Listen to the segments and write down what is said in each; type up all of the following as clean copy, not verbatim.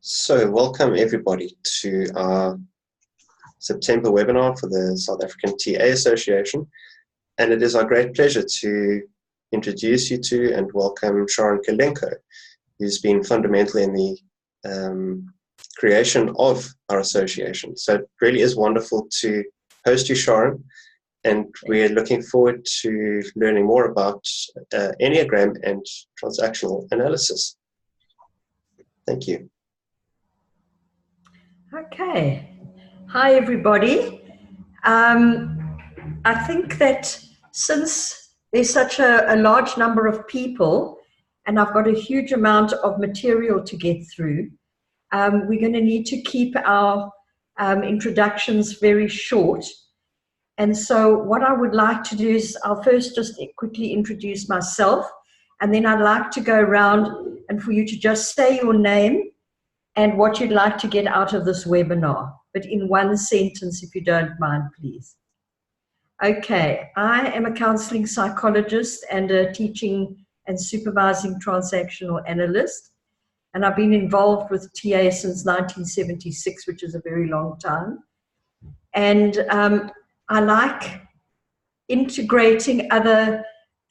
So, welcome everybody to our September webinar for the South African TA Association. And it is our great pleasure to introduce you to and welcome Sharon Kalinko, who's been fundamental in the creation of our association. So it really is wonderful to host you, Sharon, and we're looking forward to learning more about Enneagram and transactional analysis. Thank you. Okay. Hi, everybody. I think that since there's such a large number of people and I've got a huge amount of material to get through, we're going to need to keep our introductions very short. And so what I would like to do is I'll first just quickly introduce myself, and then I'd like to go around and for you to just say your name and what you'd like to get out of this webinar, but in one sentence, if you don't mind, please. Okay, I am a counseling psychologist and a teaching and supervising transactional analyst, and I've been involved with TA since 1976, which is a very long time. And I like integrating other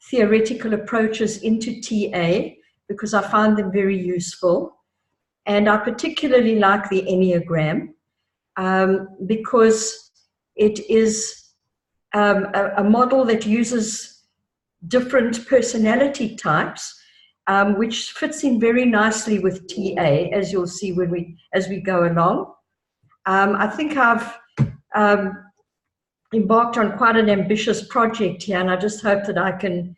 theoretical approaches into TA because I find them very useful. And I particularly like the Enneagram because it is a model that uses different personality types, which fits in very nicely with TA, as you'll see as we go along. I think I've embarked on quite an ambitious project here, and I just hope that I can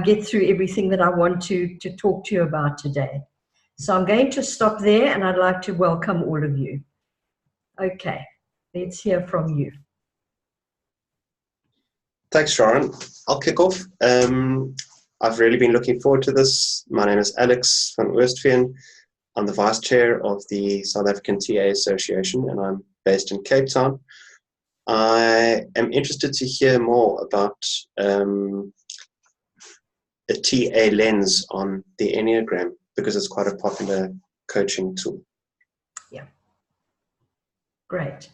get through everything that I want to talk to you about today. So I'm going to stop there, and I'd like to welcome all of you. Okay, let's hear from you. Thanks, Sharon. I'll kick off. I've really been looking forward to this. My name is Alex van Oostveen. I'm the Vice Chair of the South African TA Association, and I'm based in Cape Town. I am interested to hear more about a TA lens on the Enneagram, because it's quite a popular coaching tool. Yeah. Great.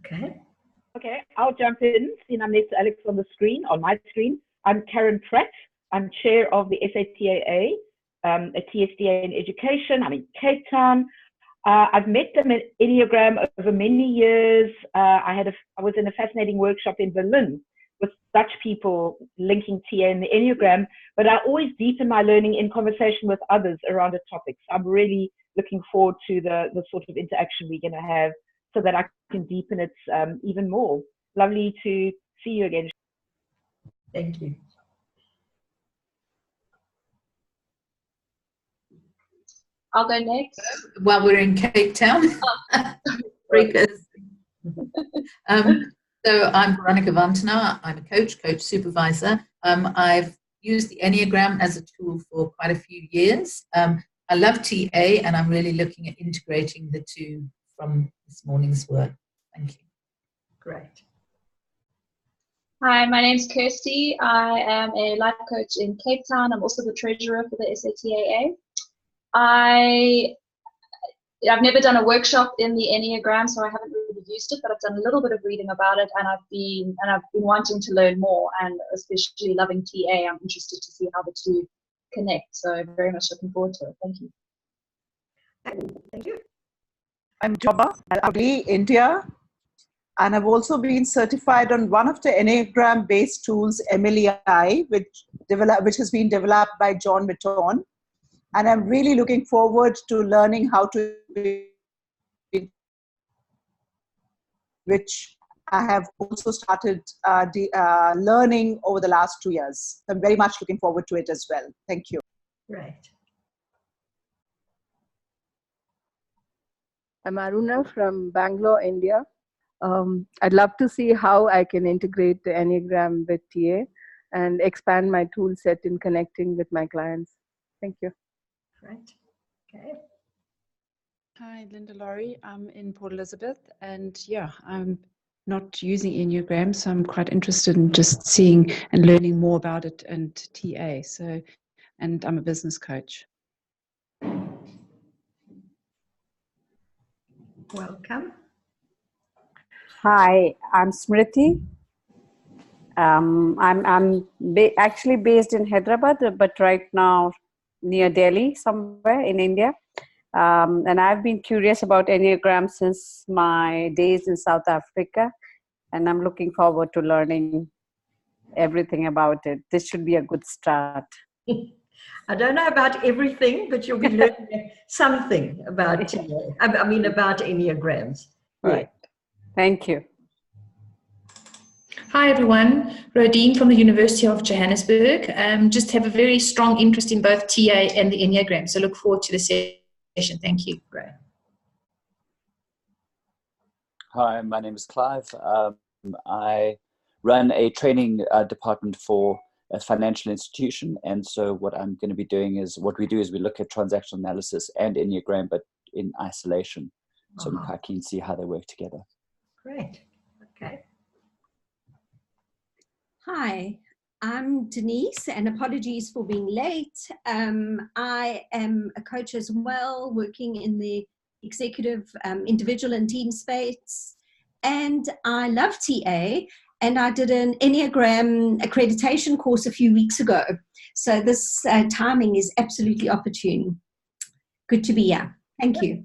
Okay. Okay, I'll jump in. See, I'm next to Alex on the screen, on my screen. I'm Karen Pratt. I'm chair of the SATAA, a TSDA in education. I'm in Cape Town. I've met them at Enneagram over many years. I was in a fascinating workshop in Berlin with Dutch people linking TA and the Enneagram, but I always deepen my learning in conversation with others around a topic. So I'm really looking forward to the sort of interaction we're going to have so that I can deepen it even more. Lovely to see you again. Thank you. I'll go next. While we're in Cape Town. So I'm Veronica Vantana. I'm a coach supervisor. I've used the Enneagram as a tool for quite a few years. I love TA, and I'm really looking at integrating the two from this morning's work. Thank you. Great. Hi, my name's Kirsty. I am a life coach in Cape Town. I'm also the treasurer for the SATAA. I've never done a workshop in the Enneagram, so I haven't really used it, but I've done a little bit of reading about it, and I've been wanting to learn more, and especially loving TA. I'm interested to see how the two connect, so very much looking forward to it. Thank you. Thank you. I'm Jobba, India, and I've also been certified on one of the Enneagram-based tools, MLEI, which has been developed by John Mitton. And I'm really looking forward to learning how to, which I have also started learning over the last 2 years. I'm very much looking forward to it as well. Thank you. Right. I'm Aruna from Bangalore, India. I'd love to see how I can integrate the Enneagram with TA and expand my tool set in connecting with my clients. Thank you. Right. Okay. Hi, Linda Laurie. I'm in Port Elizabeth, and yeah, I'm not using Enneagram, so I'm quite interested in just seeing and learning more about it and TA. And I'm a business coach. Welcome. Hi, I'm Smriti. I'm actually based in Hyderabad, but right now near Delhi, somewhere in India. And I've been curious about Enneagram since my days in South Africa, and I'm looking forward to learning everything about it. This should be a good start. I don't know about everything, but you'll be learning something about TA. I mean, about Enneagrams. Right. Thank you. Hi everyone, Rodine from the University of Johannesburg. Just have a very strong interest in both TA and the Enneagram, so look forward to the session. Thank you. Great. Hi, my name is Clive. I run a training department for a financial institution, and so what I'm going to be doing is, what we do is we look at transactional analysis and Enneagram, but in isolation. So I'm quite keen to see how they work together. Great. Okay. Hi, I'm Denise, and apologies for being late. I am a coach as well, working in the executive, individual and team space, and I love TA, and I did an Enneagram accreditation course a few weeks ago, so this timing is absolutely opportune. Good to be here. Thank you.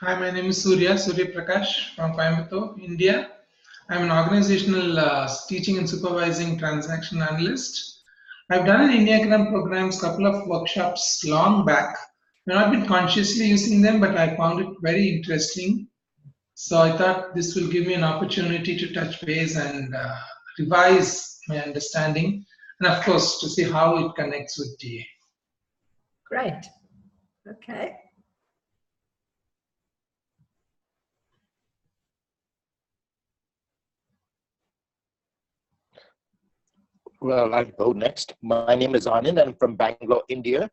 Hi, my name is Surya Prakash from Coimbatore, India. I'm an organizational teaching and supervising transaction analyst. I've done an Enneagram programs, couple of workshops long back. I've not been consciously using them, but I found it very interesting. So I thought this will give me an opportunity to touch base and revise my understanding, and of course to see how it connects with TA. Great. Okay. Well, I'll go next. My name is Anand. I'm from Bangalore, India.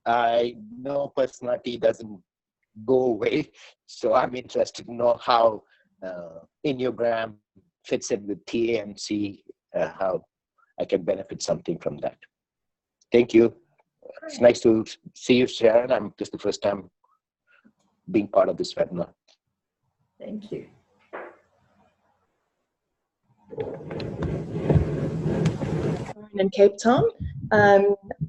I know personality doesn't go away, so I'm interested to know how Enneagram fits in with TA and see how I can benefit something from that. Thank you. It's nice to see you, Sharon. This is the first time being part of this webinar. Thank you. In Cape Town.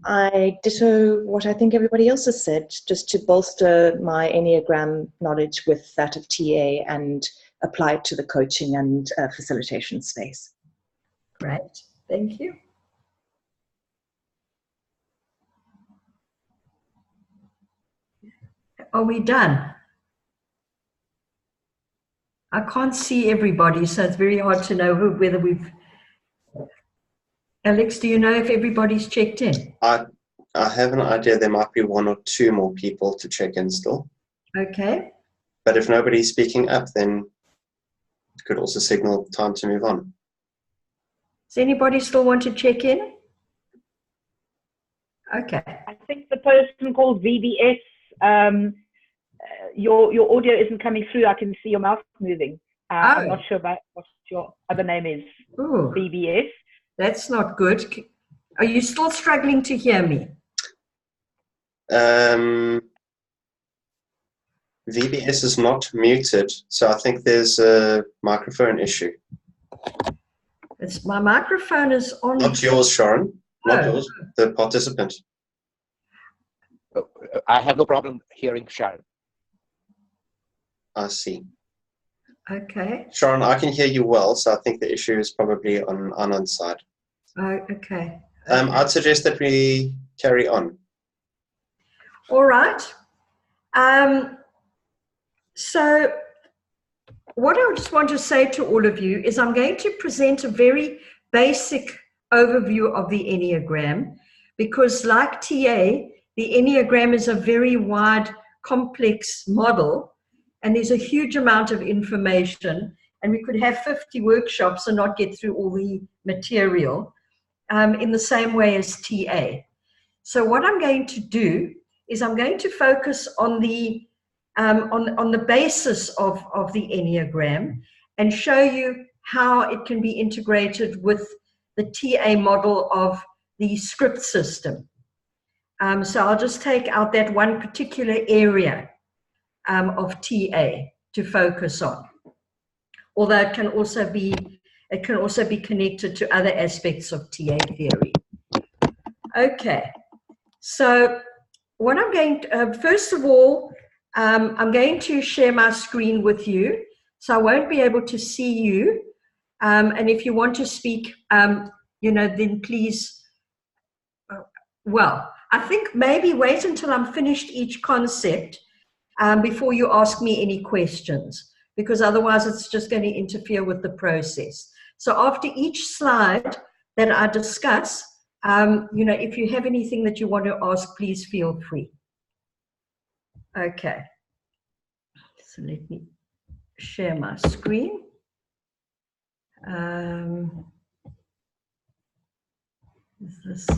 I ditto what I think everybody else has said, just to bolster my Enneagram knowledge with that of TA and apply it to the coaching and facilitation space. Great, thank you. Are we done? I can't see everybody, so it's very hard to know whether we've... Alex, do you know if everybody's checked in? I have an idea there might be one or two more people to check in still. Okay. But if nobody's speaking up, then it could also signal time to move on. Does anybody still want to check in? Okay. I think the person called VBS, your audio isn't coming through. I can see your mouth moving. I'm not sure about what your other name is. Ooh. VBS. That's not good. Are you still struggling to hear me? VBS is not muted, so I think there's a microphone issue. My microphone is on. Not yours, Sharon. Not yours. The participant. I have no problem hearing Sharon. I see. Okay. Sharon, I can hear you well, so I think the issue is probably on Anand's side. Oh, okay. I'd suggest that we carry on. All right. So what I just want to say to all of you is I'm going to present a very basic overview of the Enneagram, because like TA, the Enneagram is a very wide, complex model, and there's a huge amount of information, and we could have 50 workshops and not get through all the material in the same way as TA. So what I'm going to do is I'm going to focus on the basis of the Enneagram and show you how it can be integrated with the TA model of the script system. So I'll just take out that one particular area of TA to focus on. Although it can also be connected to other aspects of TA theory. Okay, so what I'm going to, first of all, I'm going to share my screen with you, so I won't be able to see you. And if you want to speak, then please, well, I think maybe wait until I'm finished each concept before you ask me any questions, because otherwise it's just going to interfere with the process. So after each slide that I discuss, if you have anything that you want to ask, please feel free. Okay, so let me share my screen.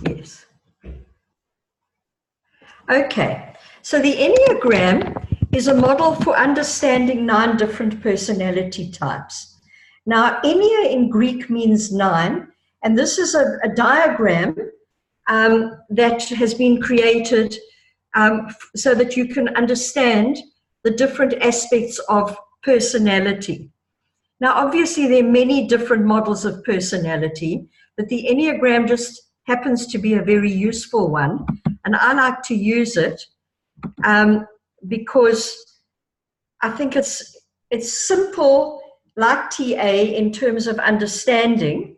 Yes. Okay, so the Enneagram is a model for understanding 9 different personality types. Now, Ennea in Greek means 9, and this is a diagram that has been created so that you can understand the different aspects of personality. Now, obviously, there are many different models of personality, but the Enneagram just happens to be a very useful one, and I like to use it because I think it's simple, like TA, in terms of understanding,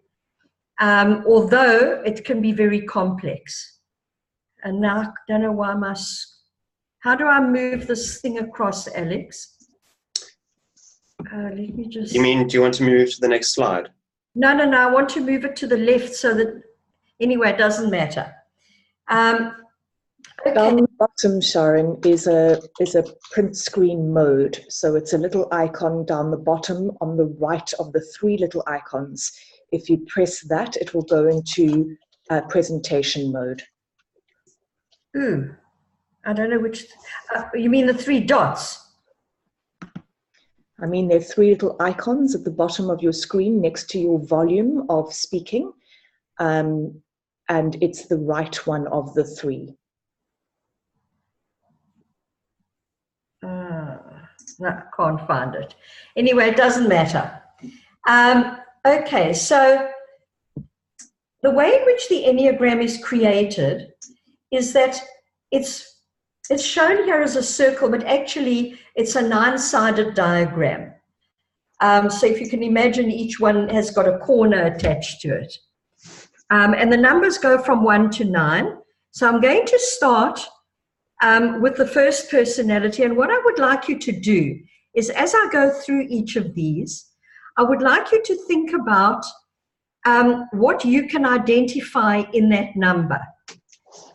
although it can be very complex. And now I don't know why how do I move this thing across, Alex? Let me just... do you want to move to the next slide? No, I want to move it to the left so that, anyway, it doesn't matter. Okay. Down the bottom, Sharon, is a print screen mode. So it's a little icon down the bottom on the right of the 3 little icons. If you press that, it will go into presentation mode. I don't know which. You mean the 3 dots? I mean, there are 3 little icons at the bottom of your screen next to your volume of speaking, and it's the right one of the 3. No, I can't find it. Anyway, it doesn't matter. Okay, so the way in which the Enneagram is created is that it's shown here as a circle, but actually it's a 9-sided diagram. So if you can imagine, each one has got a corner attached to it. And the numbers go from 1 to 9. So I'm going to start with the first personality. And what I would like you to do is, as I go through each of these, I would like you to think about what you can identify in that number.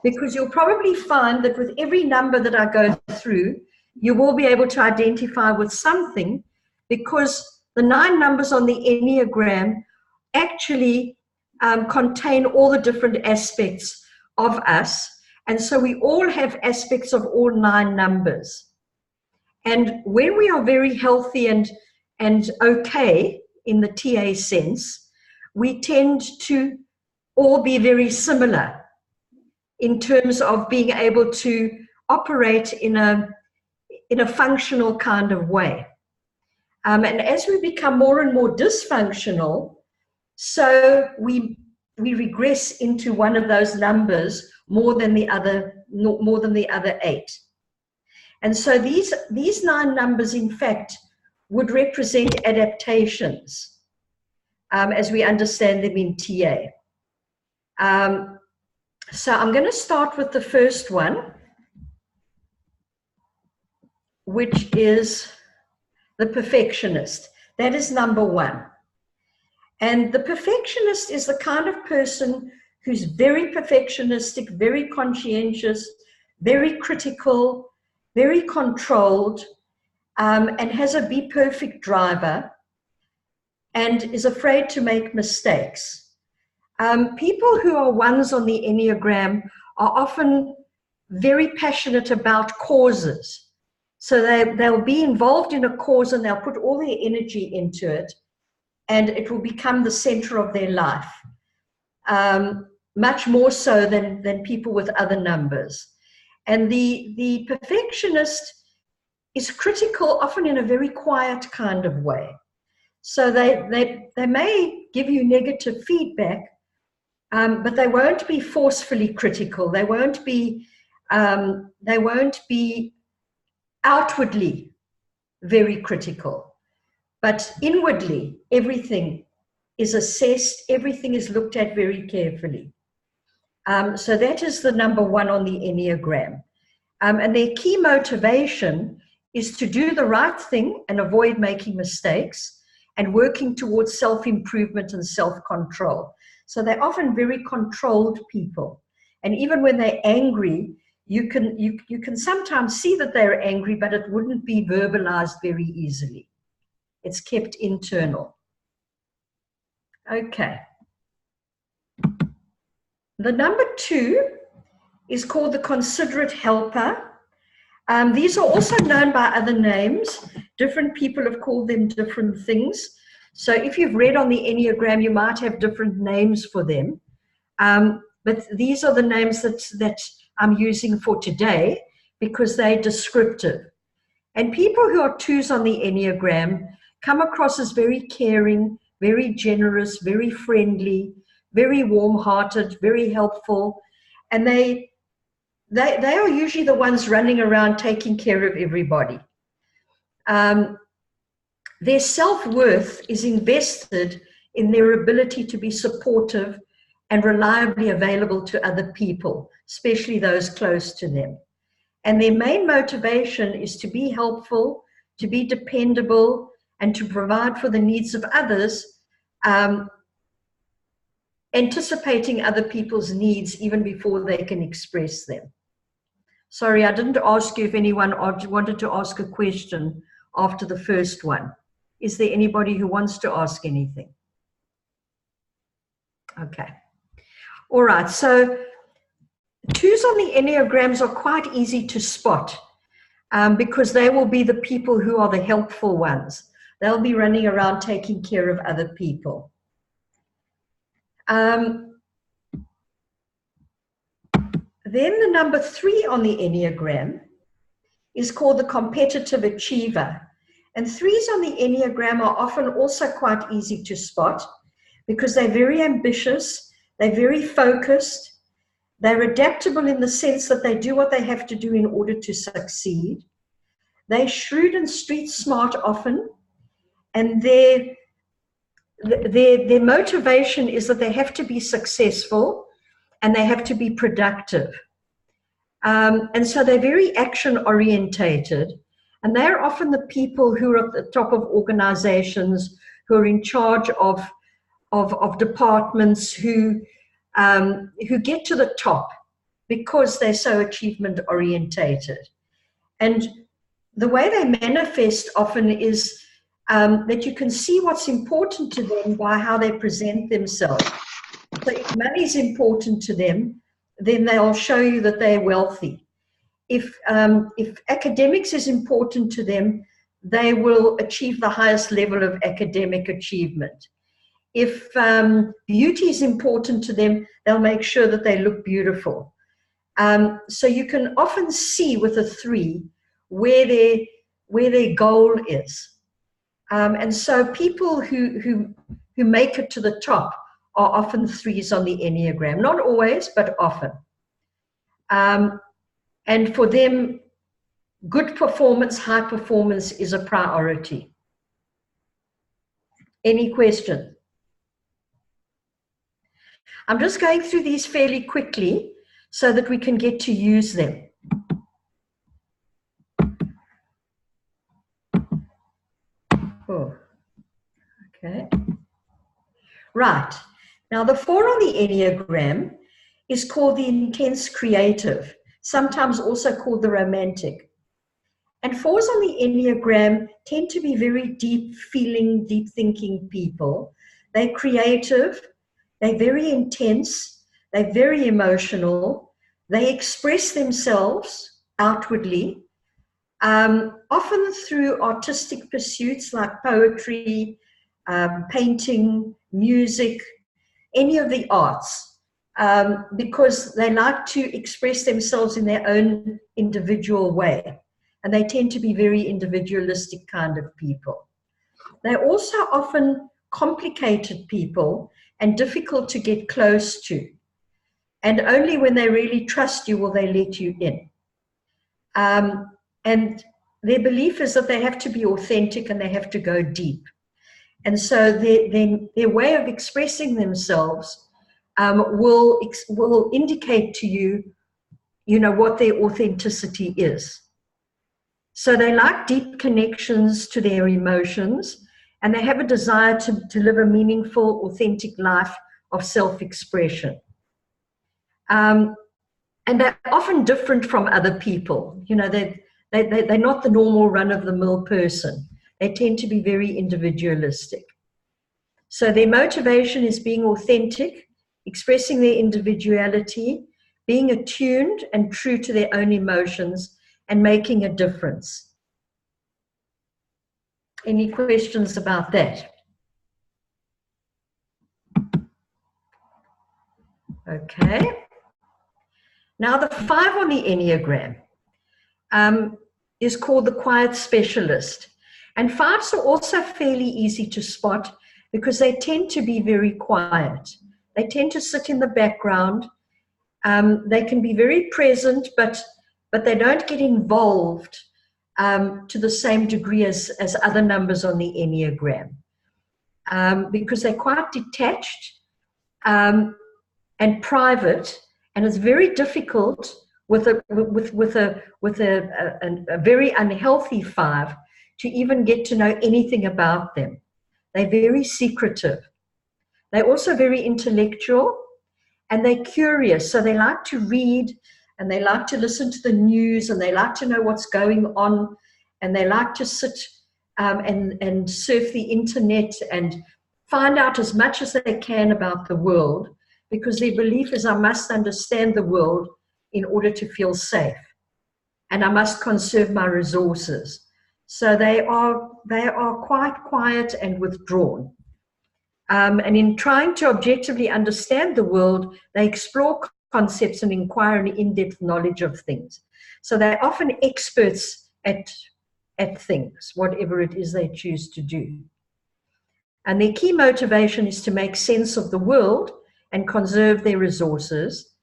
Because you'll probably find that with every number that I go through, you will be able to identify with something, because the 9 numbers on the Enneagram actually contain all the different aspects of us. And so we all have aspects of all 9 numbers. And when we are very healthy and okay in the TA sense, we tend to all be very similar in terms of being able to operate in a functional kind of way. And as we become more and more dysfunctional, so we regress into one of those numbers more than the other 8. And so these 9 numbers, in fact, would represent adaptations as we understand them in TA. So I'm going to start with the first one, which is the perfectionist. That is number 1. And the perfectionist is the kind of person who's very perfectionistic, very conscientious, very critical, very controlled, and has a be perfect driver, and is afraid to make mistakes. People who are 1s on the Enneagram are often very passionate about causes. So they'll be involved in a cause and they'll put all their energy into it, and it will become the center of their life. much more so than people with other numbers. And the perfectionist is critical, often in a very quiet kind of way. So they may give you negative feedback, but they won't be forcefully critical. They won't be outwardly very critical, but inwardly everything is assessed, everything is looked at very carefully. So that is the number one on the Enneagram. And their key motivation is to do the right thing and avoid making mistakes and working towards self-improvement and self-control. So they're often very controlled people. And even when they're angry, you can sometimes see that they're angry, but it wouldn't be verbalized very easily. It's kept internal. Okay. The number 2 is called the considerate helper. These are also known by other names. Different people have called them different things. So if you've read on the Enneagram, you might have different names for them. But these are the names that I'm using for today because they're descriptive. And people who are 2s on the Enneagram come across as very caring, very generous, very friendly, very warm-hearted, very helpful. And they are usually the ones running around taking care of everybody. Their self-worth is invested in their ability to be supportive and reliably available to other people, especially those close to them. And their main motivation is to be helpful, to be dependable, and to provide for the needs of others, anticipating other people's needs even before they can express them. Sorry, I didn't ask you if anyone wanted to ask a question after the first one. Is there anybody who wants to ask anything? Okay. All right, so 2s on the Enneagrams are quite easy to spot because they will be the people who are the helpful ones. They'll be running around taking care of other people. Then the number 3 on the Enneagram is called the competitive achiever. And 3s on the Enneagram are often also quite easy to spot because they're very ambitious, they're very focused, they're adaptable in the sense that they do what they have to do in order to succeed. They're shrewd and street smart often, and their motivation is that they have to be successful and they have to be productive. And so they're very action orientated, and they're often the people who are at the top of organizations, who are in charge of departments, who get to the top because they're so achievement orientated. And the way they manifest often is that you can see what's important to them by how they present themselves. So if money is important to them, then they'll show you that they're wealthy. If academics is important to them, they will achieve the highest level of academic achievement. If beauty is important to them, they'll make sure that they look beautiful. So you can often see with a 3 where their goal is. And so people who make it to the top are often 3s on the Enneagram. Not always, but often. And for them, good performance, high performance is a priority. Any question? I'm just going through these fairly quickly so that we can get to use them. Oh, okay. Right. Now, the 4 on the Enneagram is called the intense creative, sometimes also called the romantic. And 4s on the Enneagram tend to be very deep feeling, deep thinking people. They're creative, they're very intense, they're very emotional, they express themselves outwardly, often through artistic pursuits like poetry, painting, music, any of the arts. because they like to express themselves in their own individual way. And they tend to be very individualistic kind of people. They're also often complicated people and difficult to get close to. And only when they really trust you will they let you in. And their belief is that they have to be authentic and they have to go deep. And so their way of expressing themselves will indicate to you, what their authenticity is. So they like deep connections to their emotions, and they have a desire to live a meaningful, authentic life of self-expression. And they're often different from other people. They're not the normal run-of-the-mill person. They tend to be very individualistic. So their motivation is being authentic, expressing their individuality, being attuned and true to their own emotions, and making a difference. Any questions about that? Okay. Now the 5 on the Enneagram is called the quiet specialist. And 5s are also fairly easy to spot because they tend to be very quiet. They tend to sit in the background. They can be very present, but they don't get involved to the same degree as other numbers on the Enneagram, because they're quite detached and private, and it's very difficult with a very unhealthy 5 to even get to know anything about them. They're very secretive. They're also very intellectual, and they're curious. So they like to read, and they like to listen to the news, and they like to know what's going on, and they like to sit and surf the internet and find out as much as they can about the world, because their belief is I must understand the world in order to feel safe, and I must conserve my resources. So they are quite quiet and withdrawn. And in trying to objectively understand the world, they explore concepts and inquire an in-depth knowledge of things. So they're often experts at things, whatever it is they choose to do. And their key motivation is to make sense of the world and conserve their resources.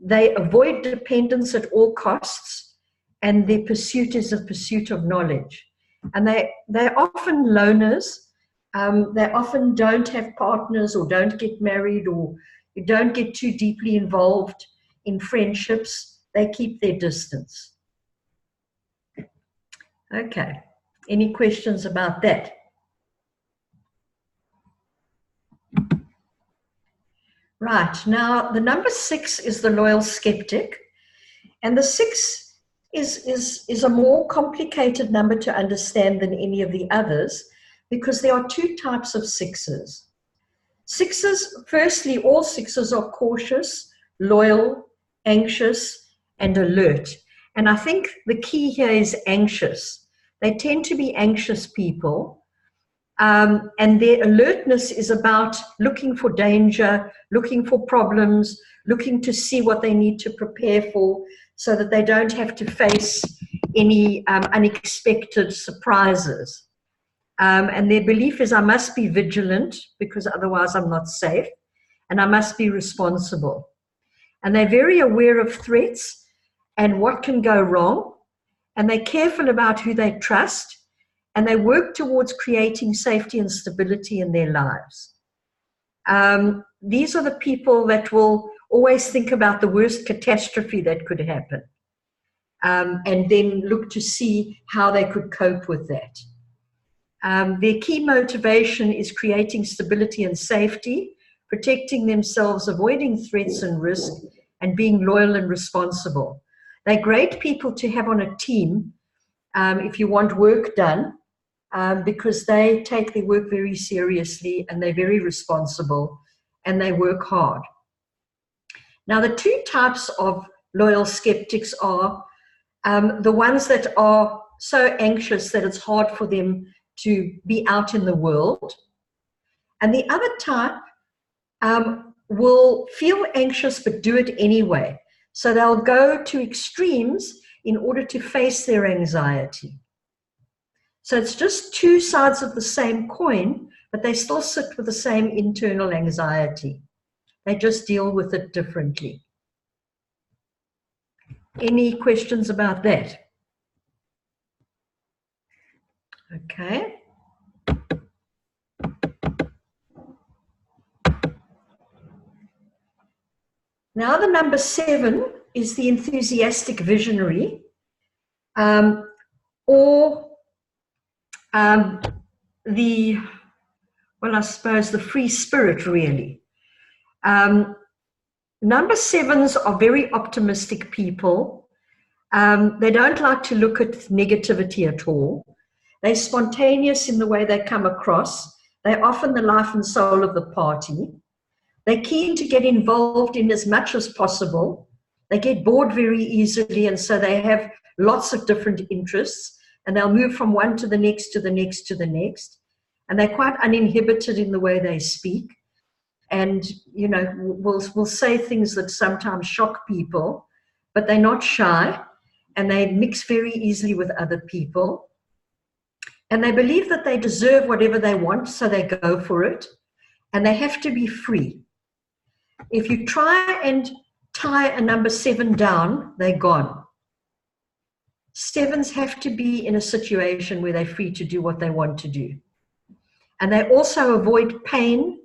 They avoid dependence at all costs, and their pursuit is a pursuit of knowledge. And they're often loners. They often don't have partners or don't get married or don't get too deeply involved in friendships. They keep their distance. Okay. Any questions about that? Right. Now, the number 6 is the loyal skeptic. And the 6 is a more complicated number to understand than any of the others, because there are 2 types of 6s. 6s, firstly, all 6s are cautious, loyal, anxious, and alert. And I think the key here is anxious. They tend to be anxious people, and their alertness is about looking for danger, looking for problems, looking to see what they need to prepare for so that they don't have to face any unexpected surprises. And their belief is I must be vigilant because otherwise I'm not safe, and I must be responsible. And they're very aware of threats and what can go wrong, and they're careful about who they trust, and they work towards creating safety and stability in their lives. These are the people that will always think about the worst catastrophe that could happen, and then look to see how they could cope with that. Their key motivation is creating stability and safety, protecting themselves, avoiding threats and risk, and being loyal and responsible. They're great people to have on a team if you want work done, because they take their work very seriously, and they're very responsible, and they work hard. Now, the 2 types of loyal skeptics are the ones that are so anxious that it's hard for them to be out in the world. And the other type will feel anxious but do it anyway. So they'll go to extremes in order to face their anxiety. So it's just two sides of the same coin, but they still sit with the same internal anxiety. They just deal with it differently. Any questions about that? Okay. Now the number 7 is the enthusiastic visionary, or I suppose the free spirit, really. Number 7s are very optimistic people. They don't like to look at negativity at all. They're spontaneous in the way they come across. They're often the life and soul of the party. They're keen to get involved in as much as possible. They get bored very easily, and so they have lots of different interests, and they'll move from one to the next, to the next, to the next. And they're quite uninhibited in the way they speak. And, you know, will say things that sometimes shock people, but they're not shy, and they mix very easily with other people. And they believe that they deserve whatever they want, so they go for it. And they have to be free. If you try and tie a number 7 down, they're gone. 7s have to be in a situation where they're free to do what they want to do. And they also avoid pain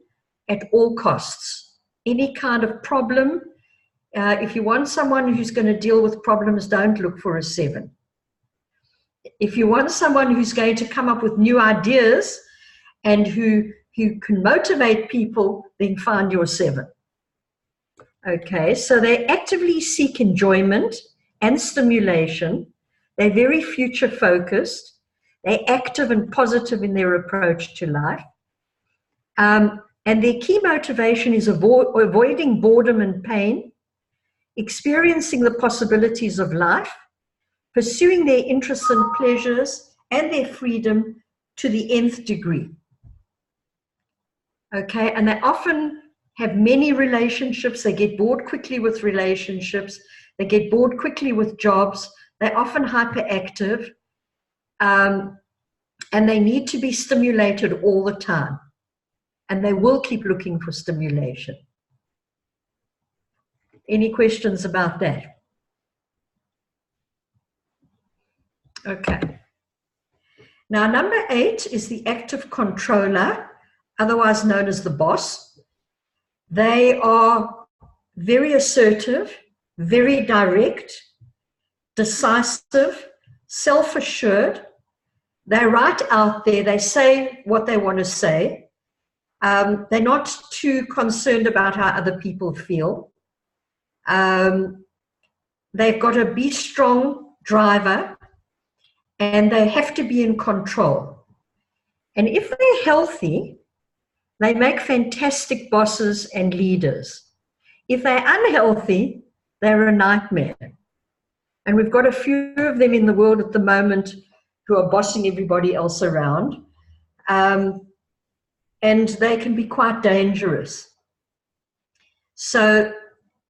at all costs. Any kind of problem, if you want someone who's going to deal with problems, don't look for a 7. If you want someone who's going to come up with new ideas and who can motivate people, then find your 7. Okay, so they actively seek enjoyment and stimulation. They're very future focused. They're active and positive in their approach to life. And their key motivation is avoiding boredom and pain, experiencing the possibilities of life, pursuing their interests and pleasures and their freedom to the nth degree. Okay, and they often have many relationships. They get bored quickly with relationships. They get bored quickly with jobs. They're often hyperactive, and they need to be stimulated all the time. And they will keep looking for stimulation. Any questions about that? Okay. Now, number 8 is the active controller, otherwise known as the boss. They are very assertive, very direct, decisive, self-assured. They're right out there. They say what they want to say. They're not too concerned about how other people feel. They've got a be strong driver, and they have to be in control. And if they're healthy, they make fantastic bosses and leaders. If they're unhealthy, they're a nightmare. And we've got a few of them in the world at the moment who are bossing everybody else around. And they can be quite dangerous. So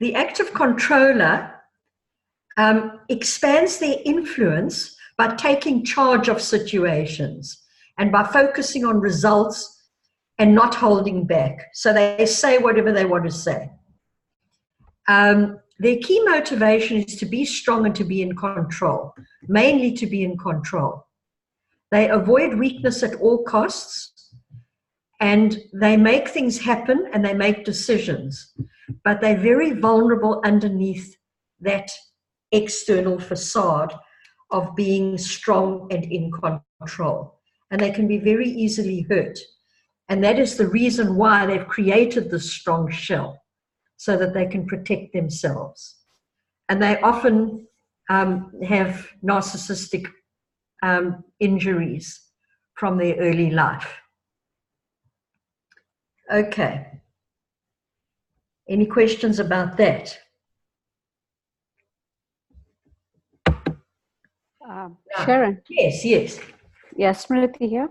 the active controller expands their influence by taking charge of situations and by focusing on results and not holding back. So they say whatever they want to say. Their key motivation is to be strong and to be in control, mainly to be in control. They avoid weakness at all costs, and they make things happen and they make decisions, but they're very vulnerable underneath that external facade of being strong and in control. And they can be very easily hurt. And that is the reason why they've created this strong shell, so that they can protect themselves. And they often have narcissistic injuries from their early life. Okay. Any questions about that? Sharon. Yes. Yes, Smriti here.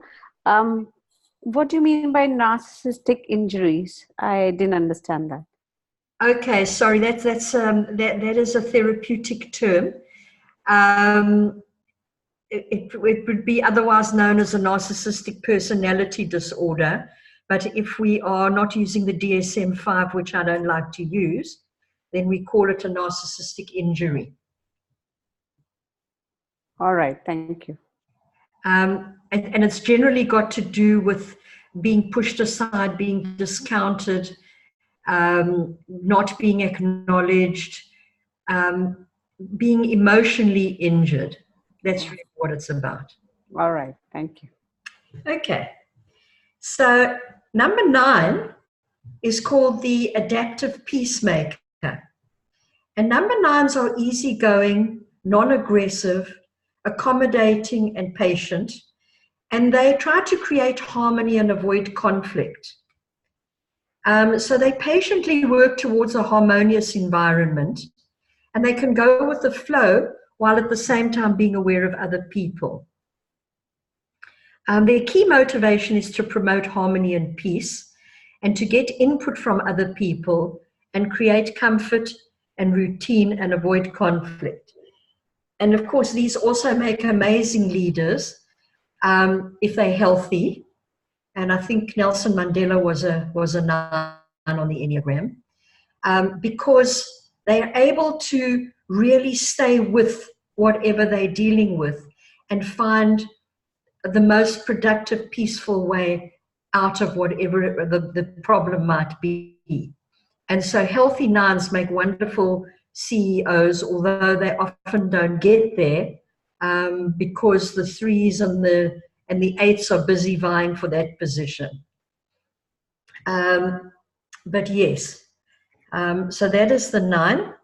What do you mean by narcissistic injuries? I didn't understand that. Okay, sorry, that is a therapeutic term. It would be otherwise known as a narcissistic personality disorder. But if we are not using the DSM-5, which I don't like to use, then we call it a narcissistic injury. All right, thank you. And it's generally got to do with being pushed aside, being discounted, not being acknowledged, being emotionally injured. That's really what it's about. All right, thank you. Okay. So number 9 is called the adaptive peacemaker. And number 9s are easygoing, non-aggressive, accommodating, and patient. And they try to create harmony and avoid conflict. So they patiently work towards a harmonious environment, and they can go with the flow while at the same time being aware of other people. Their key motivation is to promote harmony and peace, and to get input from other people and create comfort and routine and avoid conflict. And of course, these also make amazing leaders if they're healthy. And I think Nelson Mandela was a 9 on the Enneagram, because they are able to really stay with whatever they're dealing with and find the most productive, peaceful way out of whatever the problem might be. And so healthy 9s make wonderful CEOs, although they often don't get there because the 3s and the 8s are busy vying for that position. But yes, so that is the 9.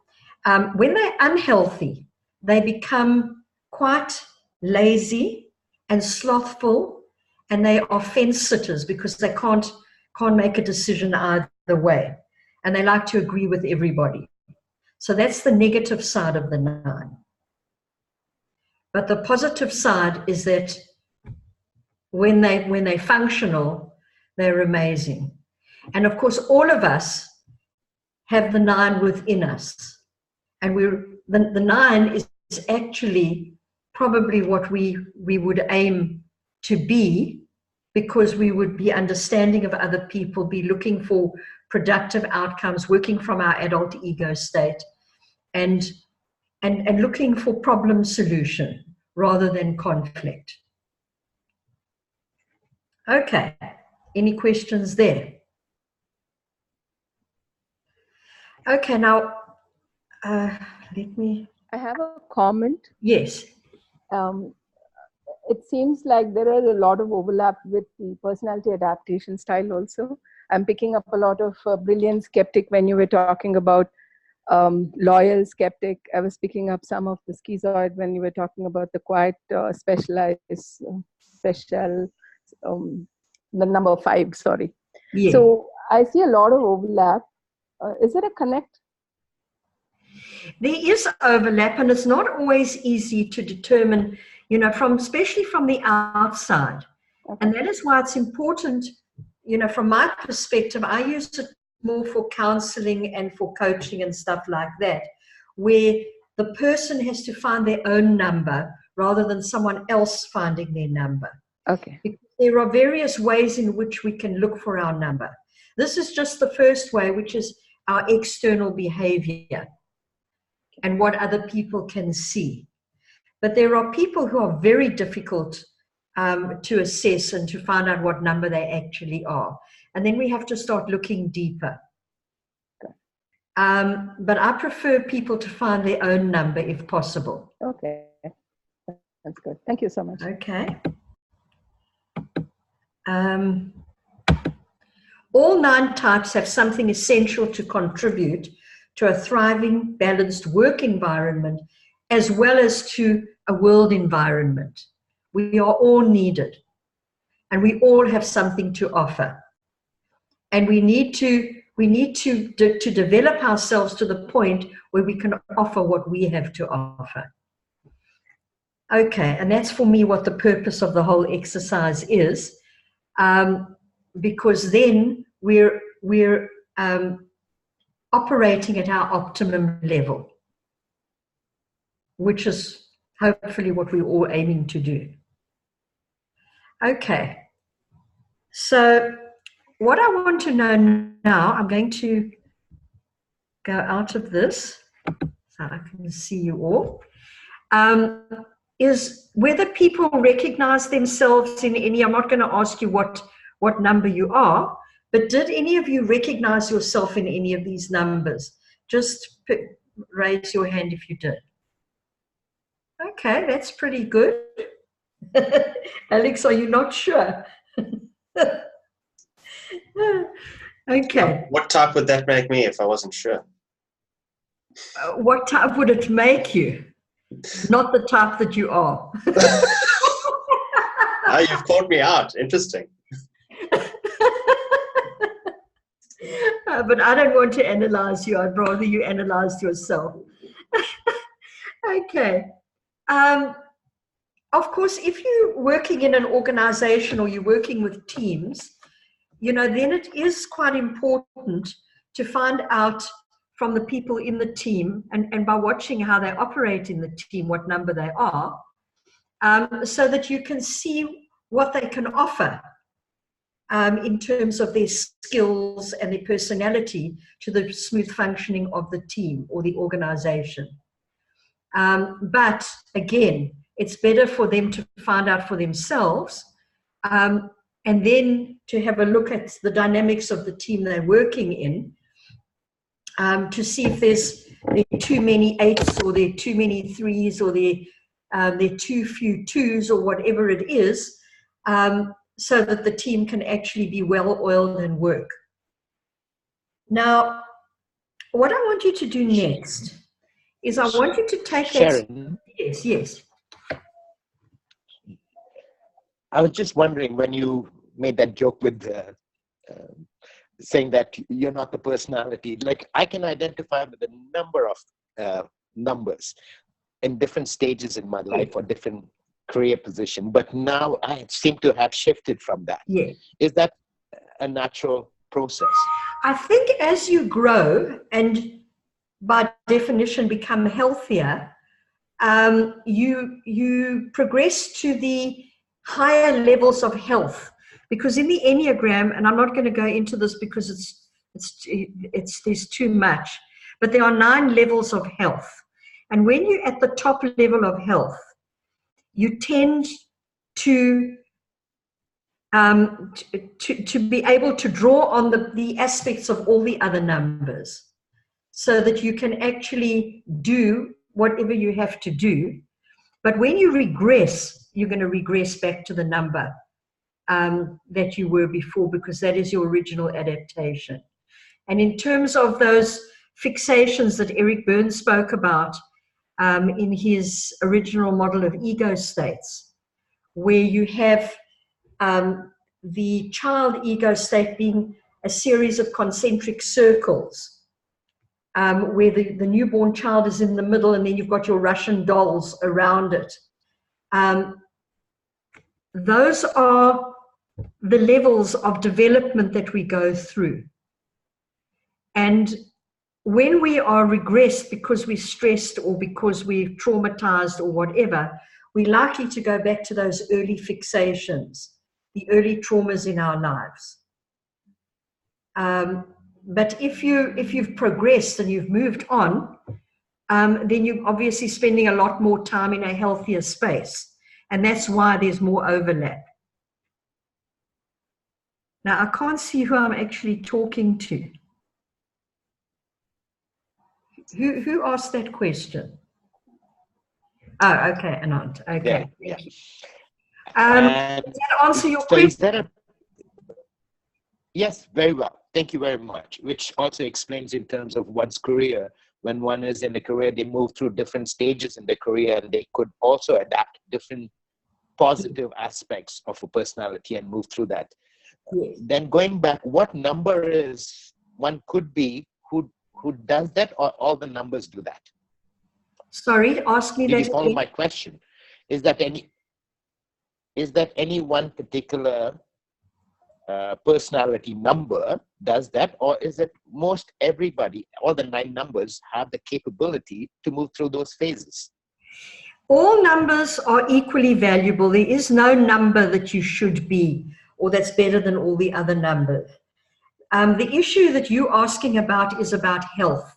When they're unhealthy, they become quite lazy and slothful, and they are fence sitters because they can't make a decision either way, and they like to agree with everybody. So that's the negative side of the 9. But the positive side is that when they're functional, they're amazing. And of course, all of us have the 9 within us. And the 9 is actually probably what we would aim to be, because we would be understanding of other people, be looking for productive outcomes, working from our adult ego state, and looking for problem solution rather than conflict. Okay, any questions there? Okay, now let me... I have a comment. Yes. It seems like there is a lot of overlap with the personality adaptation style also. I'm picking up a lot of brilliant skeptic when you were talking about loyal skeptic. I was picking up some of the schizoid when you were talking about the quiet specialized, the number 5, sorry. Yeah. So I see a lot of overlap. Is there a connect? There is overlap, and it's not always easy to determine, especially from the outside. Okay. And that is why it's important, from my perspective, I use it more for counseling and for coaching and stuff like that, where the person has to find their own number rather than someone else finding their number. Okay. Because there are various ways in which we can look for our number. This is just the first way, which is our external behavior and what other people can see. But there are people who are very difficult to assess and to find out what number they actually are. And then we have to start looking deeper. But I prefer people to find their own number if possible. Okay, that's good. Thank you so much. Okay. All 9 types have something essential to contribute to a thriving, balanced work environment, as well as to a world environment. We are all needed, and we all have something to offer. And we need to develop ourselves to the point where we can offer what we have to offer. Okay, and that's for me what the purpose of the whole exercise is, because then we're operating at our optimum level, which is hopefully what we're all aiming to do. Okay, so what I want to know now, I'm going to go out of this so I can see you all, is whether people recognize themselves in any. I'm not going to ask you what number you are, but did any of you recognize yourself in any of these numbers? Just raise your hand if you did. Okay, that's pretty good. Alex, are you not sure? Okay. What type would that make me if I wasn't sure? What type would it make you? Not the type that you are. Oh, you've called me out. Interesting. But I don't want to analyze you. I'd rather you analyze yourself. Okay. Of course, if you're working in an organization or you're working with teams, you know, then it is quite important to find out from the people in the team and by watching how they operate in the team, what number they are, so that you can see what they can offer in terms of their skills and their personality to the smooth functioning of the team or the organization. But again, it's better for them to find out for themselves and then to have a look at the dynamics of the team they're working in to see if there are too many 8s or there are too many 3s or there are too few 2s or whatever it is, so that the team can actually be well-oiled and work. Now, what I want you to do next is I want you to take Sharon, that. Yes. I was just wondering when you made that joke with saying that you're not the personality. Like, I can identify with a number of numbers in different stages in my life or different career position, but now I seem to have shifted from that. Yeah. Is that a natural process? I think as you grow and by definition become healthier, you progress to the higher levels of health, because in the Enneagram, and I'm not going to go into this because there's too much, but there are 9 levels of health, and when you're at the top level of health, you tend to be able to draw on the aspects of all the other numbers, so that you can actually do whatever you have to do. But when you regress, you're going to regress back to the number that you were before, because that is your original adaptation. And in terms of those fixations that Eric Byrne spoke about in his original model of ego states, where you have the child ego state being a series of concentric circles, where the newborn child is in the middle, and then you've got your Russian dolls around it. Those are the levels of development that we go through. And when we are regressed because we're stressed or because we're traumatized or whatever, we're likely to go back to those early fixations, the early traumas in our lives. But if you've progressed and you've moved on, then you're obviously spending a lot more time in a healthier space. And that's why there's more overlap. Now, I can't see who I'm actually talking to. Who asked that question? Oh, okay, Anand. Okay. Yeah. Thank you. Does that answer your question? Yes, very well. Thank you very much. Which also explains in terms of one's career. When one is in a career, they move through different stages in their career, and they could also adapt different positive aspects of a personality and move through that. Yes. Then going back, what number is one could be who does that, or all the numbers do that? Sorry, ask me that. Did you follow my question? Is that any one particular personality number does that, or is it most everybody, all the 9 numbers, have the capability to move through those phases? All numbers are equally valuable. There is no number that you should be or that's better than all the other numbers. The issue that you're asking about is about health.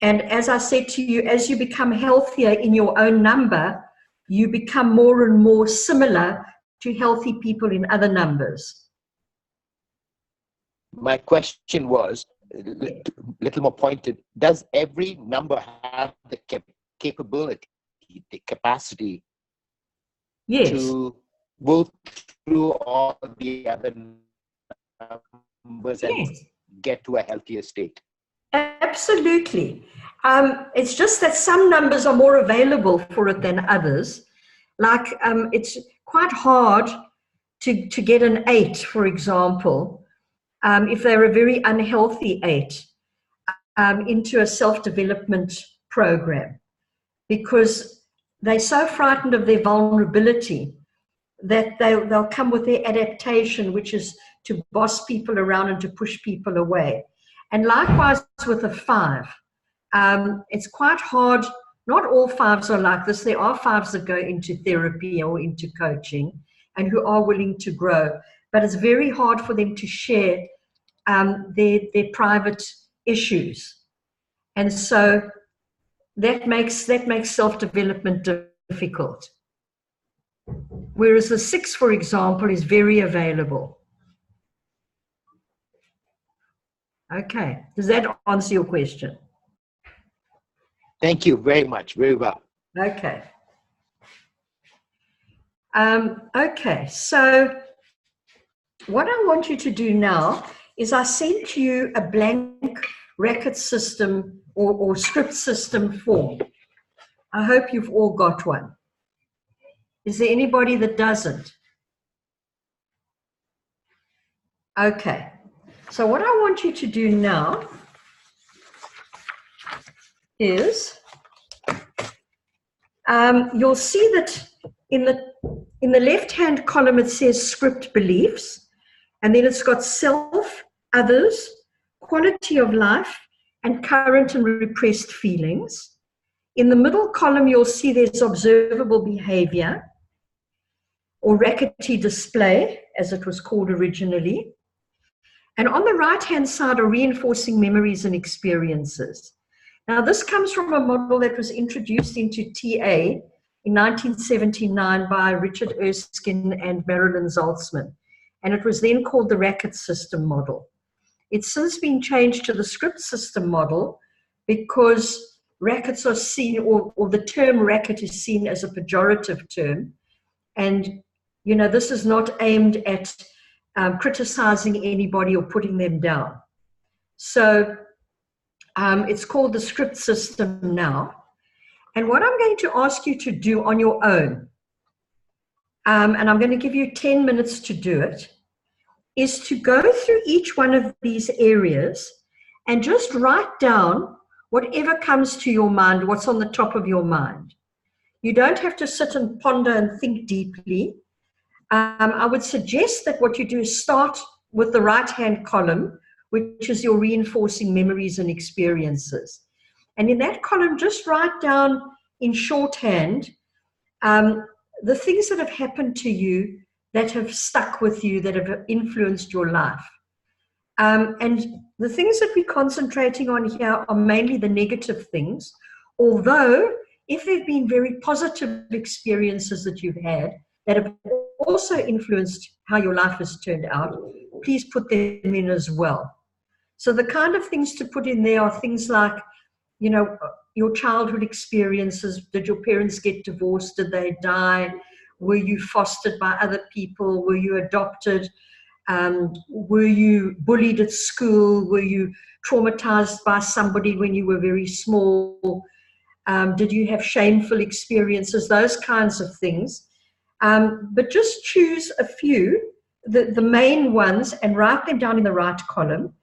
And as I said to you, as you become healthier in your own number, you become more and more similar to healthy people in other numbers. My question was a little more pointed. Does every number have the capability, the capacity to move through all the other numbers and get to a healthier state? Absolutely. It's just that some numbers are more available for it than others. Like it's quite hard to get an 8, for example, if they're a very unhealthy 8, into a self-development program, because they're so frightened of their vulnerability that they'll come with their adaptation, which is to boss people around and to push people away. And likewise with a 5, it's quite hard. Not all 5s are like this. There are 5s that go into therapy or into coaching and who are willing to grow, but it's very hard for them to share their private issues. And so that makes self-development difficult. Whereas the 6, for example, is very available. Okay, does that answer your question? Thank you very much, very well. Okay. Okay, so what I want you to do now is I sent you a blank record system or script system form. I hope you've all got one. Is there anybody that doesn't? Okay, so what I want you to do now is you'll see that in the left-hand column it says script beliefs, and then it's got self, others, quality of life, and current and repressed feelings. In the middle column you'll see there's observable behavior, or Rackety display, as it was called originally. And on the right-hand side are reinforcing memories and experiences. Now, this comes from a model that was introduced into TA in 1979 by Richard Erskine and Marilyn Zaltzman, and it was then called the racket system model. It's since been changed to the script system model because rackets are seen, or the term racket is seen as a pejorative term, and you know, this is not aimed at criticizing anybody or putting them down. So it's called the script system now. And what I'm going to ask you to do on your own, and I'm going to give you 10 minutes to do it, is to go through each one of these areas and just write down whatever comes to your mind, what's on the top of your mind. You don't have to sit and ponder and think deeply. I would suggest that what you do is start with the right-hand column, which is your reinforcing memories and experiences. And in that column, just write down in shorthand the things that have happened to you that have stuck with you, that have influenced your life. And the things that we're concentrating on here are mainly the negative things, although if there have been very positive experiences that you've had that have also influenced how your life has turned out, please put them in as well. So the kind of things to put in there are things like, you know, your childhood experiences. Did your parents get divorced? Did they die? Were you fostered by other people? Were you adopted? Were you bullied at school? Were you traumatized by somebody when you were very small? Did you have shameful experiences? Those kinds of things. But just choose a few, the main ones, and write them down in the right column.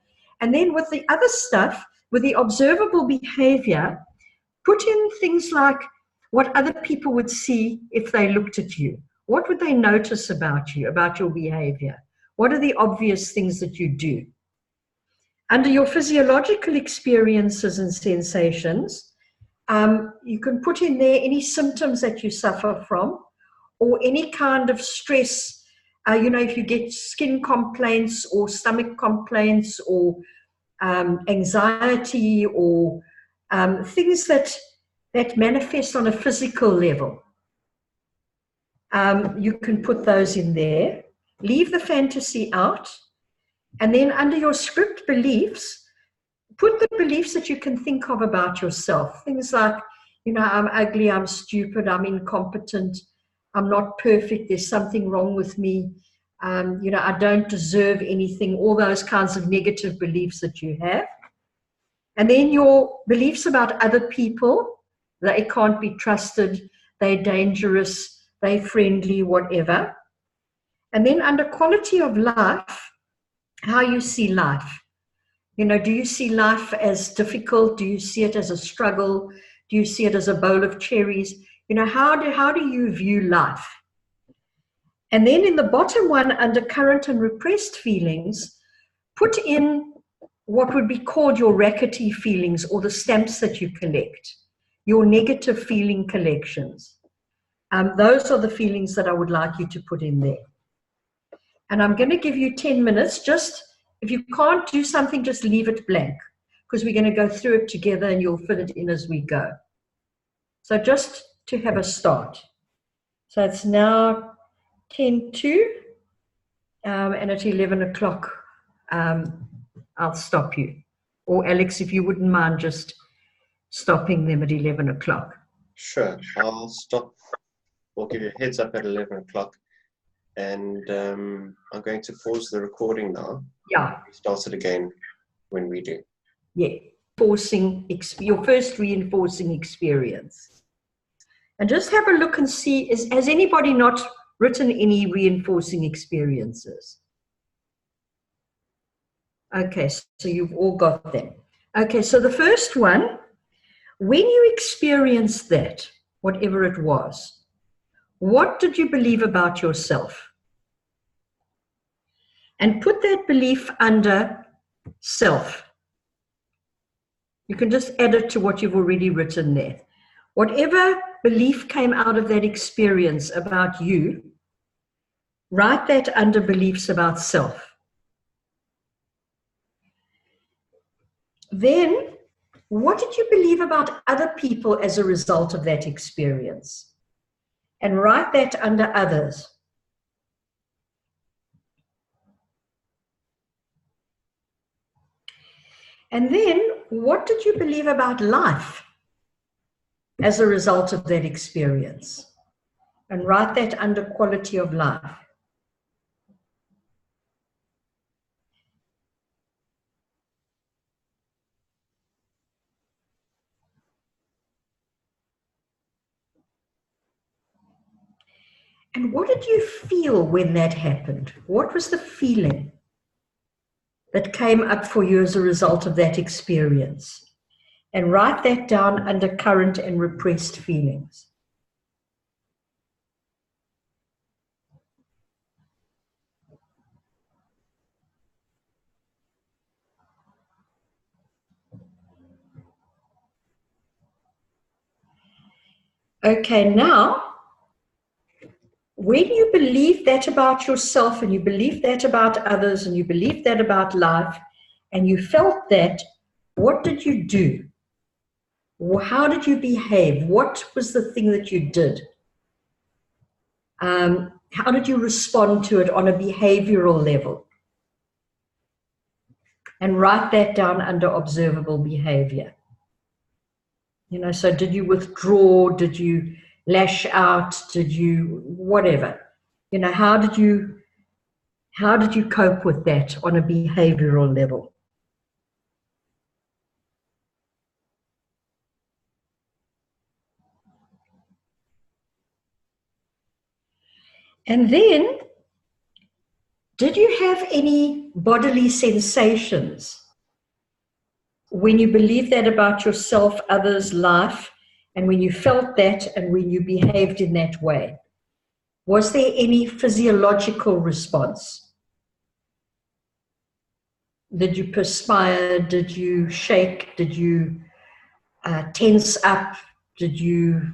And then with the other stuff, with the observable behavior, put in things like what other people would see if they looked at you. What would they notice about you, about your behavior? What are the obvious things that you do? Under your physiological experiences and sensations, you can put in there any symptoms that you suffer from, or any kind of stress. If you get skin complaints or stomach complaints or anxiety or things that manifest on a physical level, you can put those in there. Leave the fantasy out. And then under your script beliefs, put the beliefs that you can think of about yourself. Things like, I'm ugly, I'm stupid, I'm incompetent, I'm not perfect, there's something wrong with me, I don't deserve anything, all those kinds of negative beliefs that you have. And then your beliefs about other people, they can't be trusted, they're dangerous, they're friendly, whatever. And then under quality of life, how you see life. Do you see life as difficult? Do you see it as a struggle? Do you see it as a bowl of cherries? How do you view life? And then in the bottom one, under current and repressed feelings, put in what would be called your rackety feelings, or the stamps that you collect, your negative feeling collections. Those are the feelings that I would like you to put in there. And I'm going to give you 10 minutes. Just, if you can't do something, just leave it blank, because we're going to go through it together and you'll fill it in as we go. So just to have a start. So it's now 10:02, and at 11 o'clock, I'll stop you. Or Alex, if you wouldn't mind just stopping them at 11 o'clock. Sure, I'll stop. We'll give you a heads up at 11 o'clock. And I'm going to pause the recording now. Yeah. Start it again when we do. Yeah. Your first reinforcing experience. And just have a look and see, has anybody not written any reinforcing experiences? Okay, so you've all got them. Okay, so the first one, when you experienced that, whatever it was, what did you believe about yourself? And put that belief under self. You can just add it to what you've already written there. Whatever belief came out of that experience about you, write that under beliefs about self. Then, what did you believe about other people as a result of that experience? And write that under others. And then, what did you believe about life as a result of that experience? And write that under quality of life. And what did you feel when that happened? What was the feeling that came up for you as a result of that experience? And write that down under current and repressed feelings. Okay, now, when you believe that about yourself, and you believe that about others, and you believe that about life, and you felt that, what did you do? How did you behave? What was the thing that you did? How did you respond to it on a behavioral level? And write that down under observable behavior. So did you withdraw? Did you lash out? Did you whatever? How did you cope with that on a behavioral level? And then, did you have any bodily sensations when you believed that about yourself, others, life, and when you felt that and when you behaved in that way? Was there any physiological response? Did you perspire? Did you shake? Did you tense up? Did you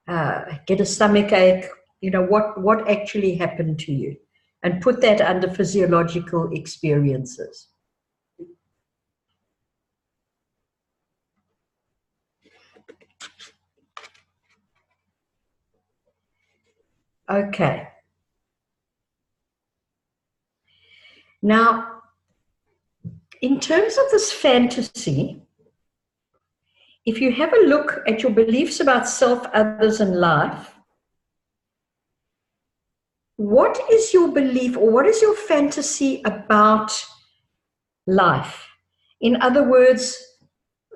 get a stomach ache? You know, what actually happened to you? And put that under physiological experiences. Okay. Now, in terms of this fantasy, if you have a look at your beliefs about self, others, and life, what is your belief or what is your fantasy about life? In other words,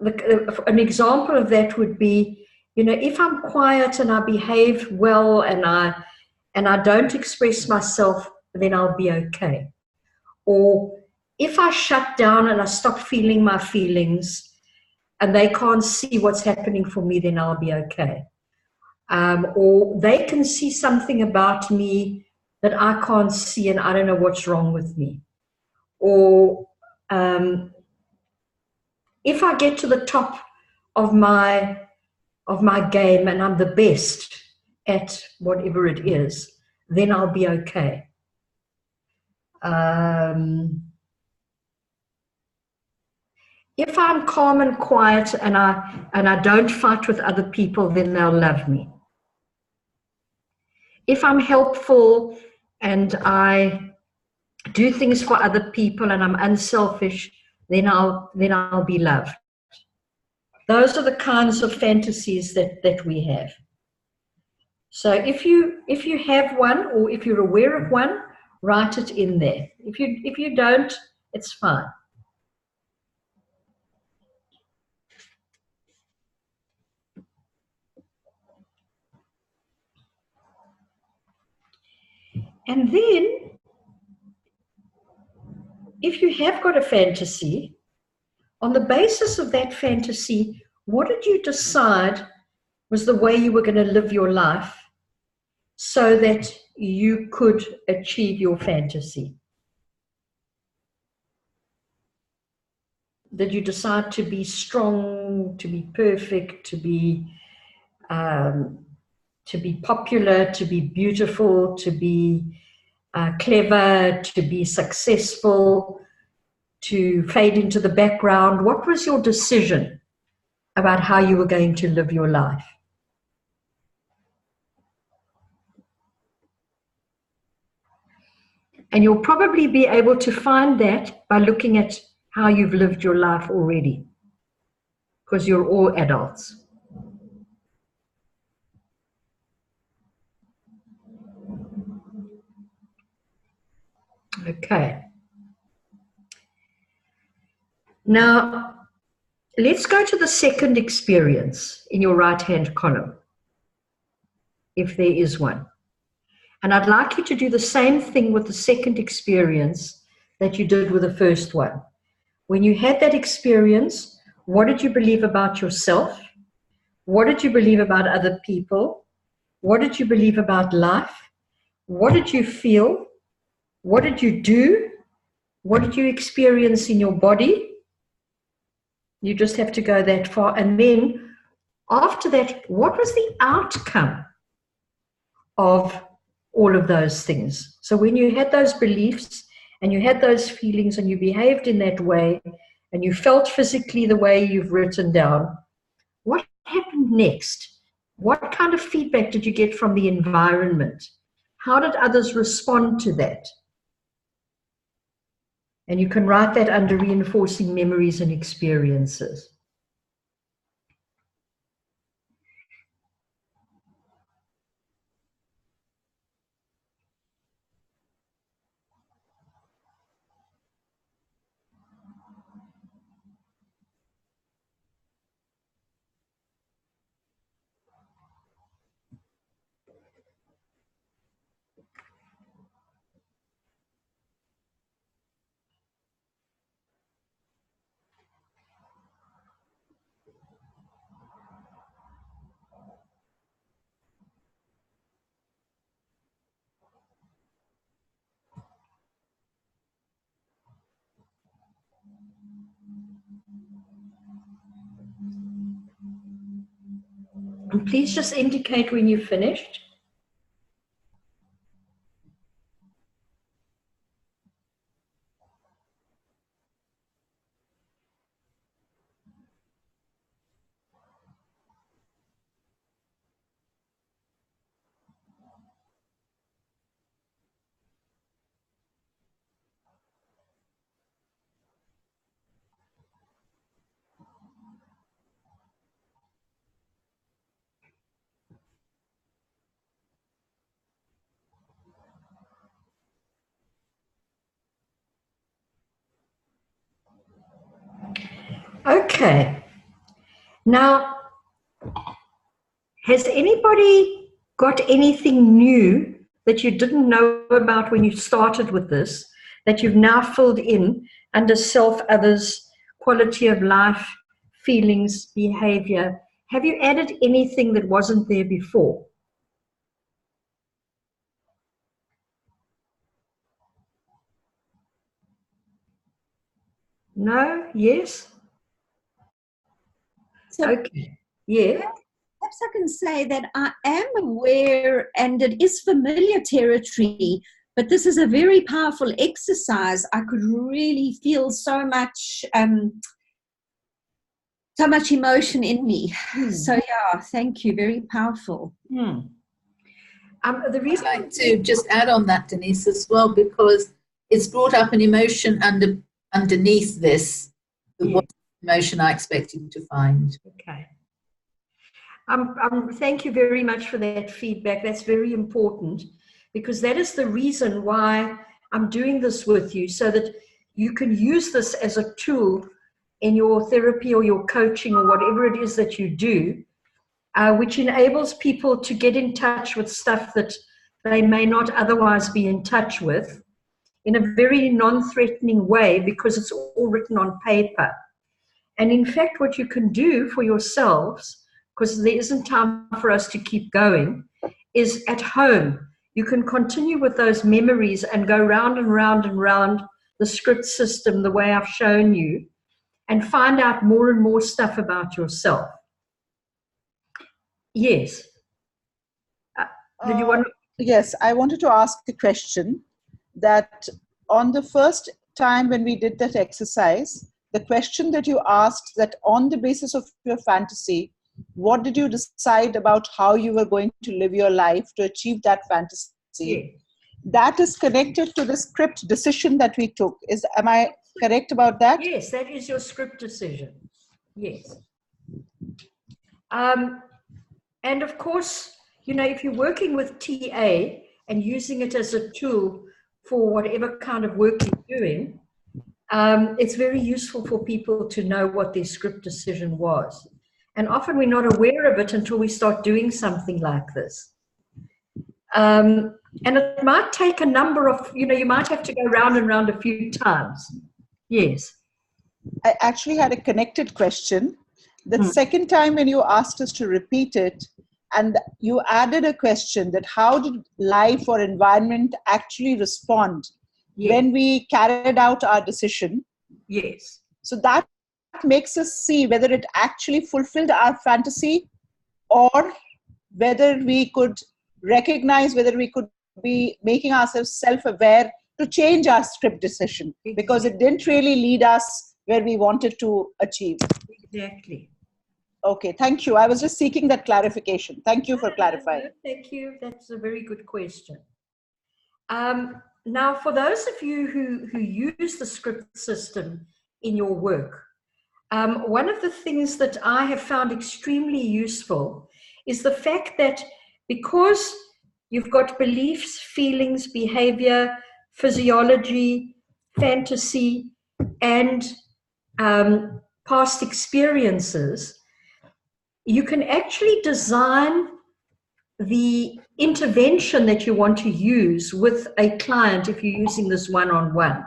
an example of that would be, you know, if I'm quiet and I behave well and I don't express myself, then I'll be okay. Or if I shut down and I stop feeling my feelings and they can't see what's happening for me, then I'll be okay. Or they can see something about me that I can't see and I don't know what's wrong with me. Or if I get to the top of my game and I'm the best at whatever it is, then I'll be okay. If I'm calm and quiet and I don't fight with other people, then they'll love me. If I'm helpful and I do things for other people and I'm unselfish, then I'll be loved. Those are the kinds of fantasies that we have. So if you have one, or if you're aware of one, write it in there. If you don't, it's fine. And then, if you have got a fantasy, on the basis of that fantasy, what did you decide was the way you were going to live your life so that you could achieve your fantasy? Did you decide to be strong, to be perfect, to be popular, to be beautiful, to be clever, to be successful, to fade into the background? What was your decision about how you were going to live your life? And you'll probably be able to find that by looking at how you've lived your life already, because you're all adults. Okay. Now, let's go to the second experience in your right-hand column, if there is one. And I'd like you to do the same thing with the second experience that you did with the first one. When you had that experience, what did you believe about yourself? What did you believe about other people? What did you believe about life? What did you feel? What did you do? What did you experience in your body? You just have to go that far. And then after that, what was the outcome of all of those things? So when you had those beliefs and you had those feelings and you behaved in that way and you felt physically the way you've written down, what happened next? What kind of feedback did you get from the environment? How did others respond to that? And you can write that under reinforcing memories and experiences. And please just indicate when you've finished. Okay. Now, has anybody got anything new that you didn't know about when you started with this, that you've now filled in under self, others, quality of life, feelings, behavior? Have you added anything that wasn't there before? No? Yes? So, okay. Yeah. Perhaps I can say that I am aware, and it is familiar territory, but this is a very powerful exercise. I could really feel so much emotion in me. So yeah, thank you. Very powerful. The reason I'd like to just add on that, Denise, as well, because it's brought up an emotion underneath this. What emotion I expect you to find. Okay. Thank you very much for that feedback. That's very important, because that is the reason why I'm doing this with you, so that you can use this as a tool in your therapy or your coaching or whatever it is that you do, which enables people to get in touch with stuff that they may not otherwise be in touch with in a very non-threatening way, because it's all written on paper. And in fact, what you can do for yourselves, because there isn't time for us to keep going, is at home, you can continue with those memories and go round and round and round the script system the way I've shown you, and find out more and more stuff about yourself. Yes. Did you want to? Yes, I wanted to ask the question that on the first time when we did that exercise, the question that you asked, that on the basis of your fantasy, what did you decide about how you were going to live your life to achieve that fantasy? Yeah. That is connected to the script decision that we took. Am I correct about that? Yes, that is your script decision. Yes. And of course, you know, if you're working with TA and using it as a tool for whatever kind of work you're doing, it's very useful for people to know what their script decision was. And often we're not aware of it until we start doing something like this. And it might take a number of, you know, you might have to go round and round a few times. Yes. I actually had a connected question. The second time when you asked us to repeat it, and you added a question that how did life or environment actually respond when we carried out our decision? Yes. So that makes us see whether it actually fulfilled our fantasy, or whether we could recognize, whether we could be making ourselves self-aware to change our script decision, because it didn't really lead us where we wanted to achieve. Exactly. Okay, thank you. I was just seeking that clarification. Thank you for clarifying. Thank you. That's a very good question. Now, for those of you who use the script system in your work, one of the things that I have found extremely useful is the fact that because you've got beliefs, feelings, behavior, physiology, fantasy, and past experiences, you can actually design the intervention that you want to use with a client if you're using this one-on-one.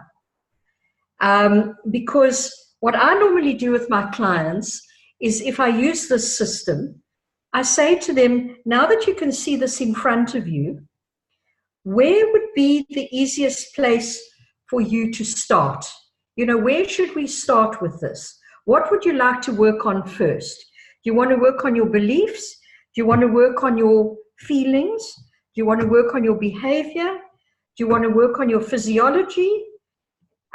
Because what I normally do with my clients is, if I use this system, I say to them, now that you can see this in front of you, where would be the easiest place for you to start? You know, where should we start with this? What would you like to work on first? Do you want to work on your beliefs? Do you want to work on your feelings? Do you want to work on your behavior? Do you want to work on your physiology?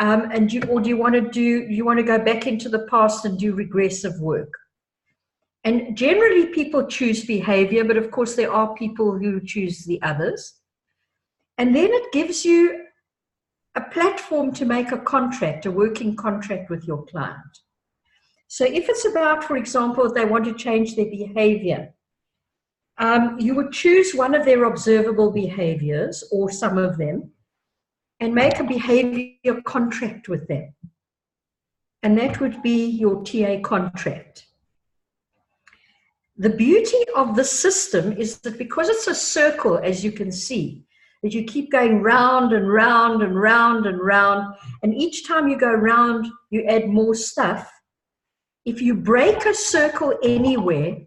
Or do you want to go back into the past and do regressive work? And generally people choose behavior, but of course there are people who choose the others. And then it gives you a platform to make a contract, a working contract with your client. So if it's about, for example, if they want to change their behavior, you would choose one of their observable behaviors or some of them and make a behavior contract with them. And that would be your TA contract. The beauty of the system is that because it's a circle, as you can see, that you keep going round and round and round and round, and each time you go round, you add more stuff. If you break a circle anywhere,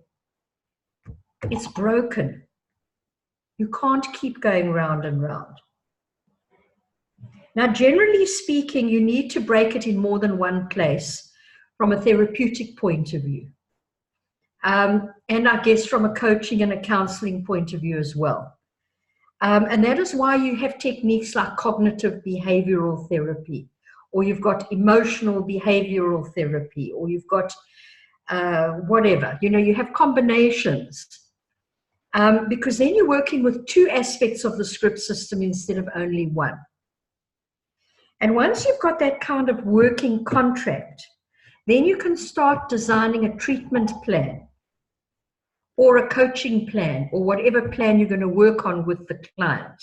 it's broken. You can't keep going round and round. Now, generally speaking, you need to break it in more than one place from a therapeutic point of view. And I guess from a coaching and a counseling point of view as well. And that is why you have techniques like cognitive behavioral therapy, or you've got emotional behavioral therapy, or you've got whatever. You know, you have combinations. Because then you're working with two aspects of the script system instead of only one. And once you've got that kind of working contract, then you can start designing a treatment plan or a coaching plan or whatever plan you're going to work on with the client.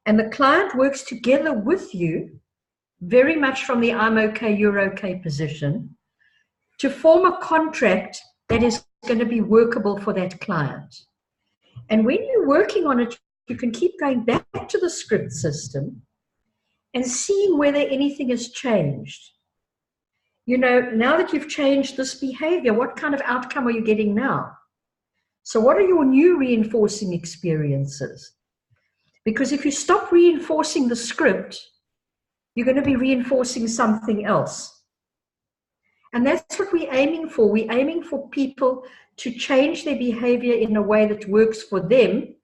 And the client works together with you, very much from the I'm okay, you're okay position, to form a contract that is going to be workable for that client. And when you're working on it, you can keep going back to the script system and seeing whether anything has changed. You know, now that you've changed this behavior, what kind of outcome are you getting now? So what are your new reinforcing experiences? Because if you stop reinforcing the script, you're going to be reinforcing something else. And that's what we're aiming for. We're aiming for people to change their behavior in a way that works for them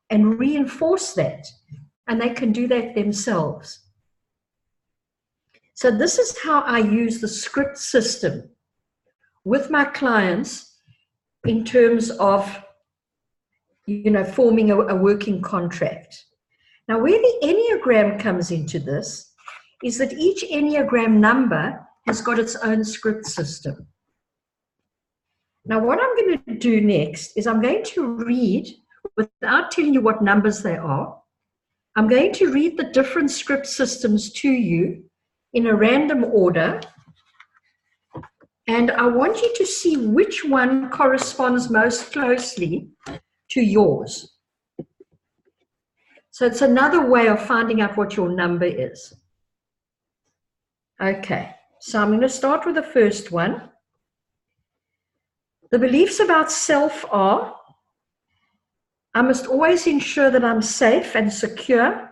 and reinforce that. And they can do that themselves. So this is how I use the script system with my clients in terms of, you know, forming a working contract. Now, where the Enneagram comes into this is that each Enneagram number has got its own script system. Now, what I'm going to do next is I'm going to read, without telling you what numbers they are, I'm going to read the different script systems to you in a random order, and I want you to see which one corresponds most closely to yours. So it's another way of finding out what your number is. Okay, so I'm going to start with the first one. The beliefs about self are: I must always ensure that I'm safe and secure.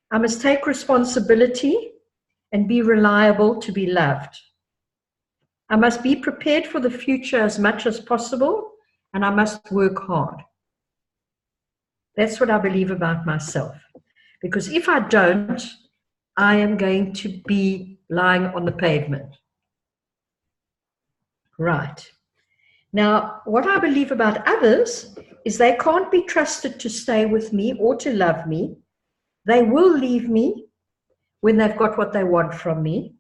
I must take responsibility and be reliable to be loved. I must be prepared for the future as much as possible, and I must work hard. That's what I believe about myself. Because if I don't, I am going to be lying on the pavement. Right. Now, what I believe about others is they can't be trusted to stay with me or to love me. They will leave me when they've got what they want from me,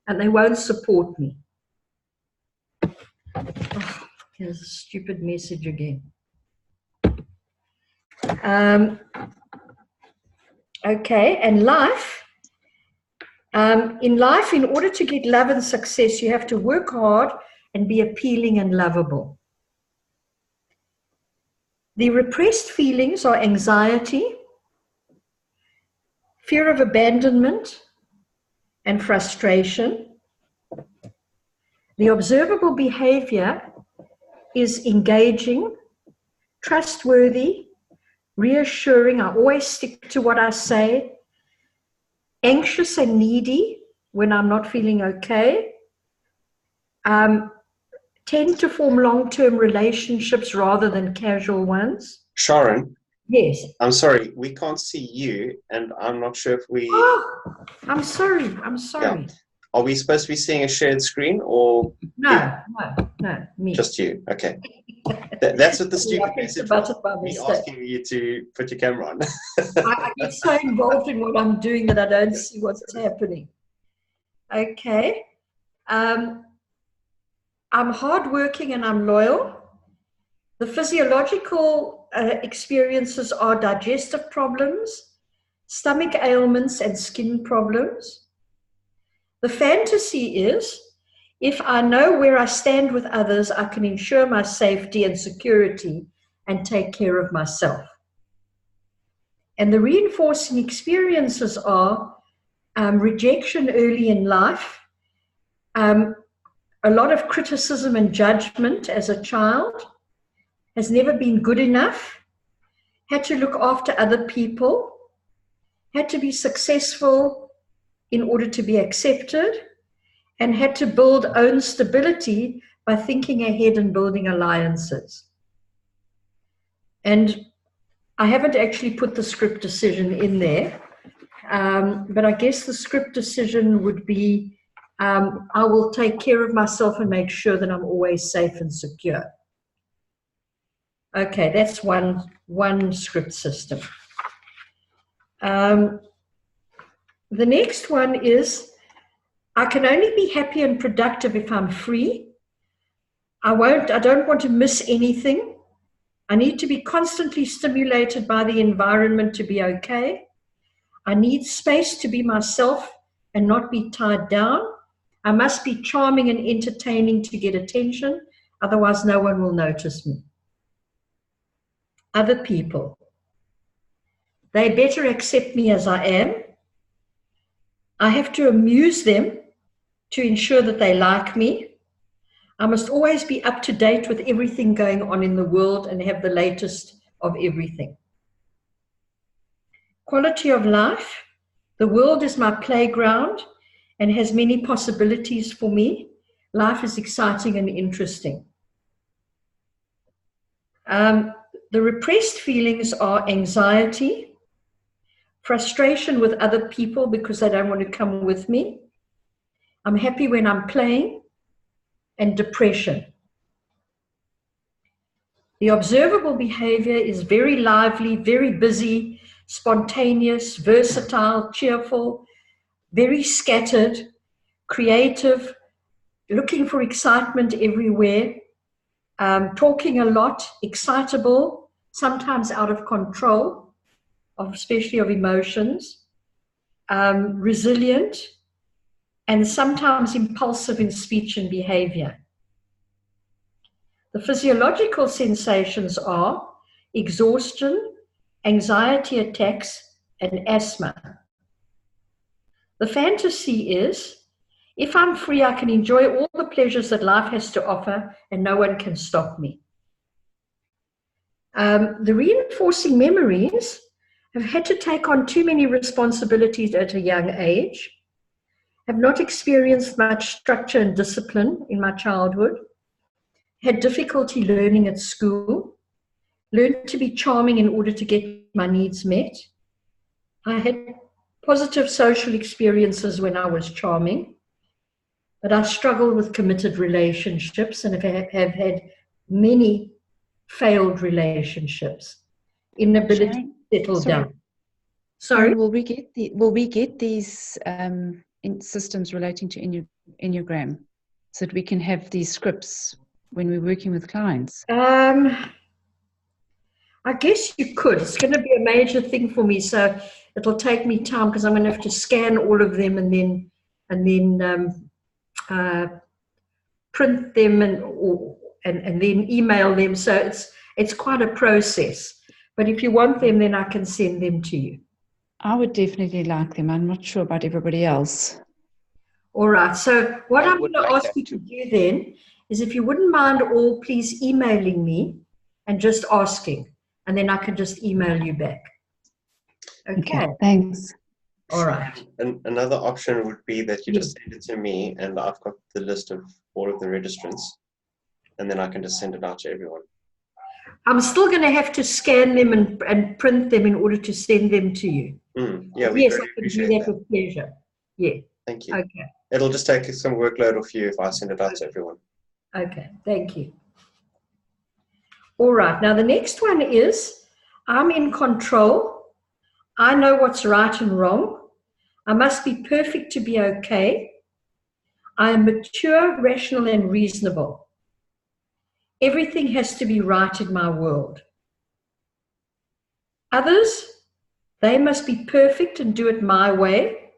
and they won't support me. Oh, here's a stupid message again. Okay, and life. In life, in order to get love and success, you have to work hard and be appealing and lovable. The repressed feelings are anxiety, fear of abandonment, and frustration. The observable behavior is engaging, trustworthy, reassuring. I always stick to what I say. Anxious and needy, when I'm not feeling okay. Tend to form long-term relationships rather than casual ones. Sharon? Yes. I'm sorry, we can't see you, and I'm not sure if we... Oh, I'm sorry. Yeah. Are we supposed to be seeing a shared screen, or... No, me. Just you, okay. That's what the stupid I message was was, me asking you to put your camera on. I get so involved in what I'm doing that I don't see what's happening. Okay. I'm hardworking and I'm loyal. The physiological experiences are digestive problems, stomach ailments, and skin problems. The fantasy is, if I know where I stand with others, I can ensure my safety and security and take care of myself. And the reinforcing experiences are rejection early in life, a lot of criticism and judgment as a child, has never been good enough, had to look after other people, had to be successful in order to be accepted, and had to build own stability by thinking ahead and building alliances. And I haven't actually put the script decision in there, but I guess the script decision would be, I will take care of myself and make sure that I'm always safe and secure. Okay, that's one script system. The next one is, I can only be happy and productive if I'm free. I don't want to miss anything. I need to be constantly stimulated by the environment to be okay. I need space to be myself and not be tied down. I must be charming and entertaining to get attention, otherwise no one will notice me. Other people, they better accept me as I am. I have to amuse them to ensure that they like me. I must always be up to date with everything going on in the world and have the latest of everything. Quality of life, the world is my playground and has many possibilities for me. Life is exciting and interesting. The repressed feelings are anxiety, frustration with other people because they don't want to come with me. I'm happy when I'm playing, and depression. The observable behavior is very lively, very busy, spontaneous, versatile, cheerful, very scattered, creative, looking for excitement everywhere, talking a lot, excitable, sometimes out of control, especially of emotions, resilient, and sometimes impulsive in speech and behavior. The physiological sensations are exhaustion, anxiety attacks, and asthma. The fantasy is, if I'm free, I can enjoy all the pleasures that life has to offer and no one can stop me. The reinforcing memories have had to take on too many responsibilities at a young age, have not experienced much structure and discipline in my childhood, had difficulty learning at school, learned to be charming in order to get my needs met. I had positive social experiences when I was charming, but I struggled with committed relationships and have had many failed relationships, inability to settle down. Sorry? Will we get these systems relating to Enneagram so that we can have these scripts when we're working with clients? I guess you could. It's going to be a major thing for me, so it'll take me time because I'm going to have to scan all of them and then print them and then email them. So it's quite a process. But if you want them, then I can send them to you. I would definitely like them. I'm not sure about everybody else. All right. So what I'm going to ask you to do then is, if you wouldn't mind all please emailing me and just asking, and then I can just email you back. Okay. Thanks. All right. And another option would be that you just send it to me, and I've got the list of all of the registrants, and then I can just send it out to everyone. I'm still going to have to scan them and print them in order to send them to you. Yeah, we yes, really I can appreciate do that that. with pleasure. Yeah. Thank you. Okay. It'll just take some workload off you if I send it out to everyone. Okay, thank you. All right, now the next one is, I'm in control. I know what's right and wrong. I must be perfect to be okay. I am mature, rational, and reasonable. Everything has to be right in my world. Others, they must be perfect and do it my way.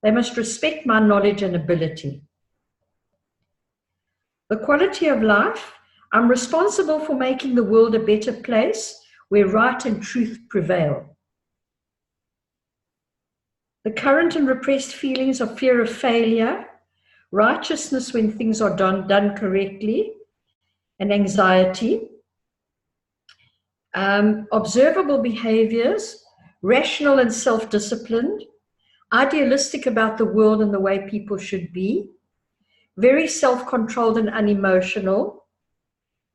They must respect my knowledge and ability. The quality of life, I'm responsible for making the world a better place where right and truth prevail. The current and repressed feelings of fear of failure, righteousness when things are done correctly, and anxiety. Observable behaviors, rational and self-disciplined, idealistic about the world and the way people should be, very self-controlled and unemotional,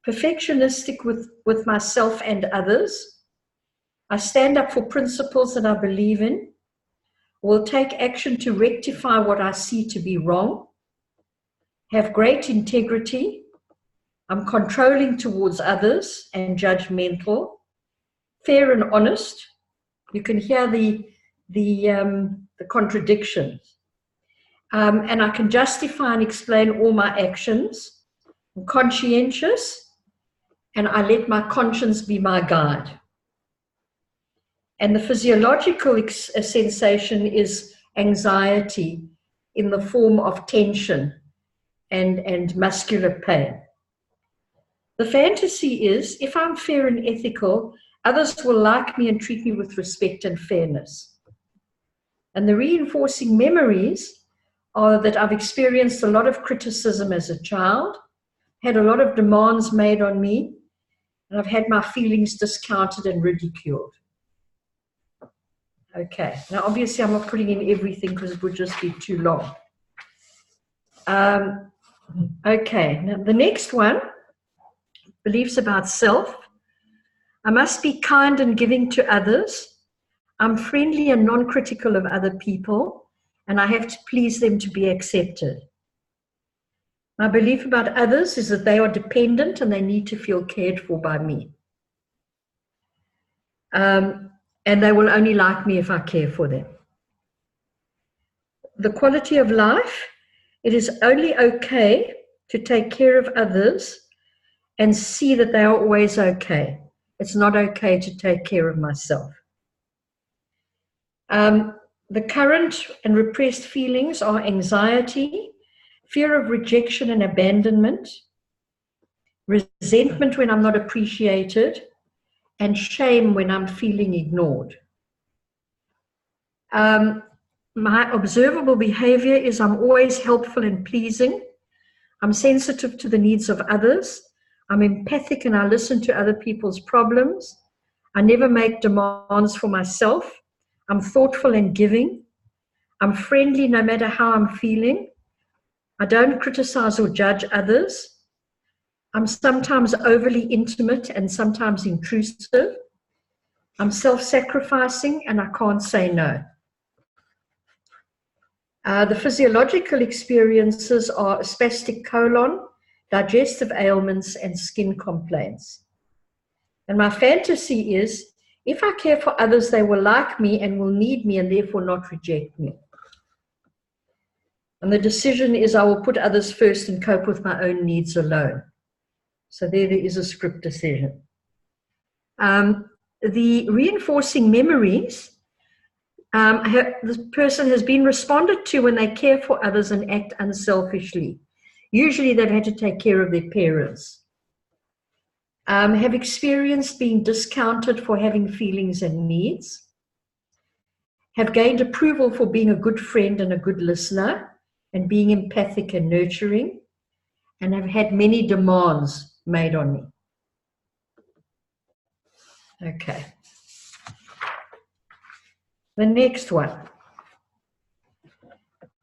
perfectionistic with myself and others. I stand up for principles that I believe in, will take action to rectify what I see to be wrong, have great integrity, I'm controlling towards others and judgmental, fair and honest. You can hear the contradictions. And I can justify and explain all my actions. I'm conscientious, and I let my conscience be my guide. And the physiological sensation is anxiety in the form of tension and muscular pain. The fantasy is, if I'm fair and ethical, others will like me and treat me with respect and fairness. And the reinforcing memories are that I've experienced a lot of criticism as a child, had a lot of demands made on me, and I've had my feelings discounted and ridiculed. Okay, now obviously I'm not putting in everything because it would just be too long. Okay, now the next one, beliefs about self. I must be kind and giving to others. I'm friendly and non-critical of other people, and I have to please them to be accepted. My belief about others is that they are dependent and they need to feel cared for by me. And they will only like me if I care for them. The quality of life, it is only okay to take care of others and see that they are always okay. It's not okay to take care of myself. The current and repressed feelings are anxiety, fear of rejection and abandonment, resentment when I'm not appreciated, and shame when I'm feeling ignored. My observable behavior is I'm always helpful and pleasing. I'm sensitive to the needs of others. I'm empathic and I listen to other people's problems. I never make demands for myself. I'm thoughtful and giving. I'm friendly no matter how I'm feeling. I don't criticize or judge others. I'm sometimes overly intimate and sometimes intrusive. I'm self-sacrificing and I can't say no. The physiological experiences are a spastic colon, digestive ailments, and skin complaints. And my fantasy is, if I care for others, they will like me and will need me and therefore not reject me. And the decision is I will put others first and cope with my own needs alone. So there is a script decision. The reinforcing memories, this person has been responded to when they care for others and act unselfishly. Usually they've had to take care of their parents. Have experienced being discounted for having feelings and needs. Have gained approval for being a good friend and a good listener and being empathic and nurturing. And have had many demands made on me. Okay. The next one.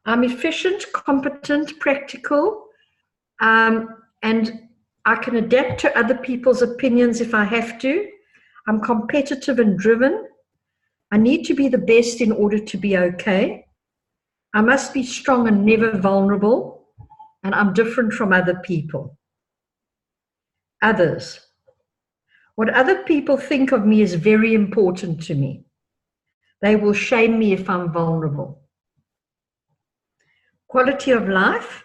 I'm efficient, competent, practical, and I can adapt to other people's opinions if I have to. I'm competitive and driven. I need to be the best in order to be okay. I must be strong and never vulnerable, and I'm different from other people. Others. What other people think of me is very important to me. They will shame me if I'm vulnerable. Quality of life.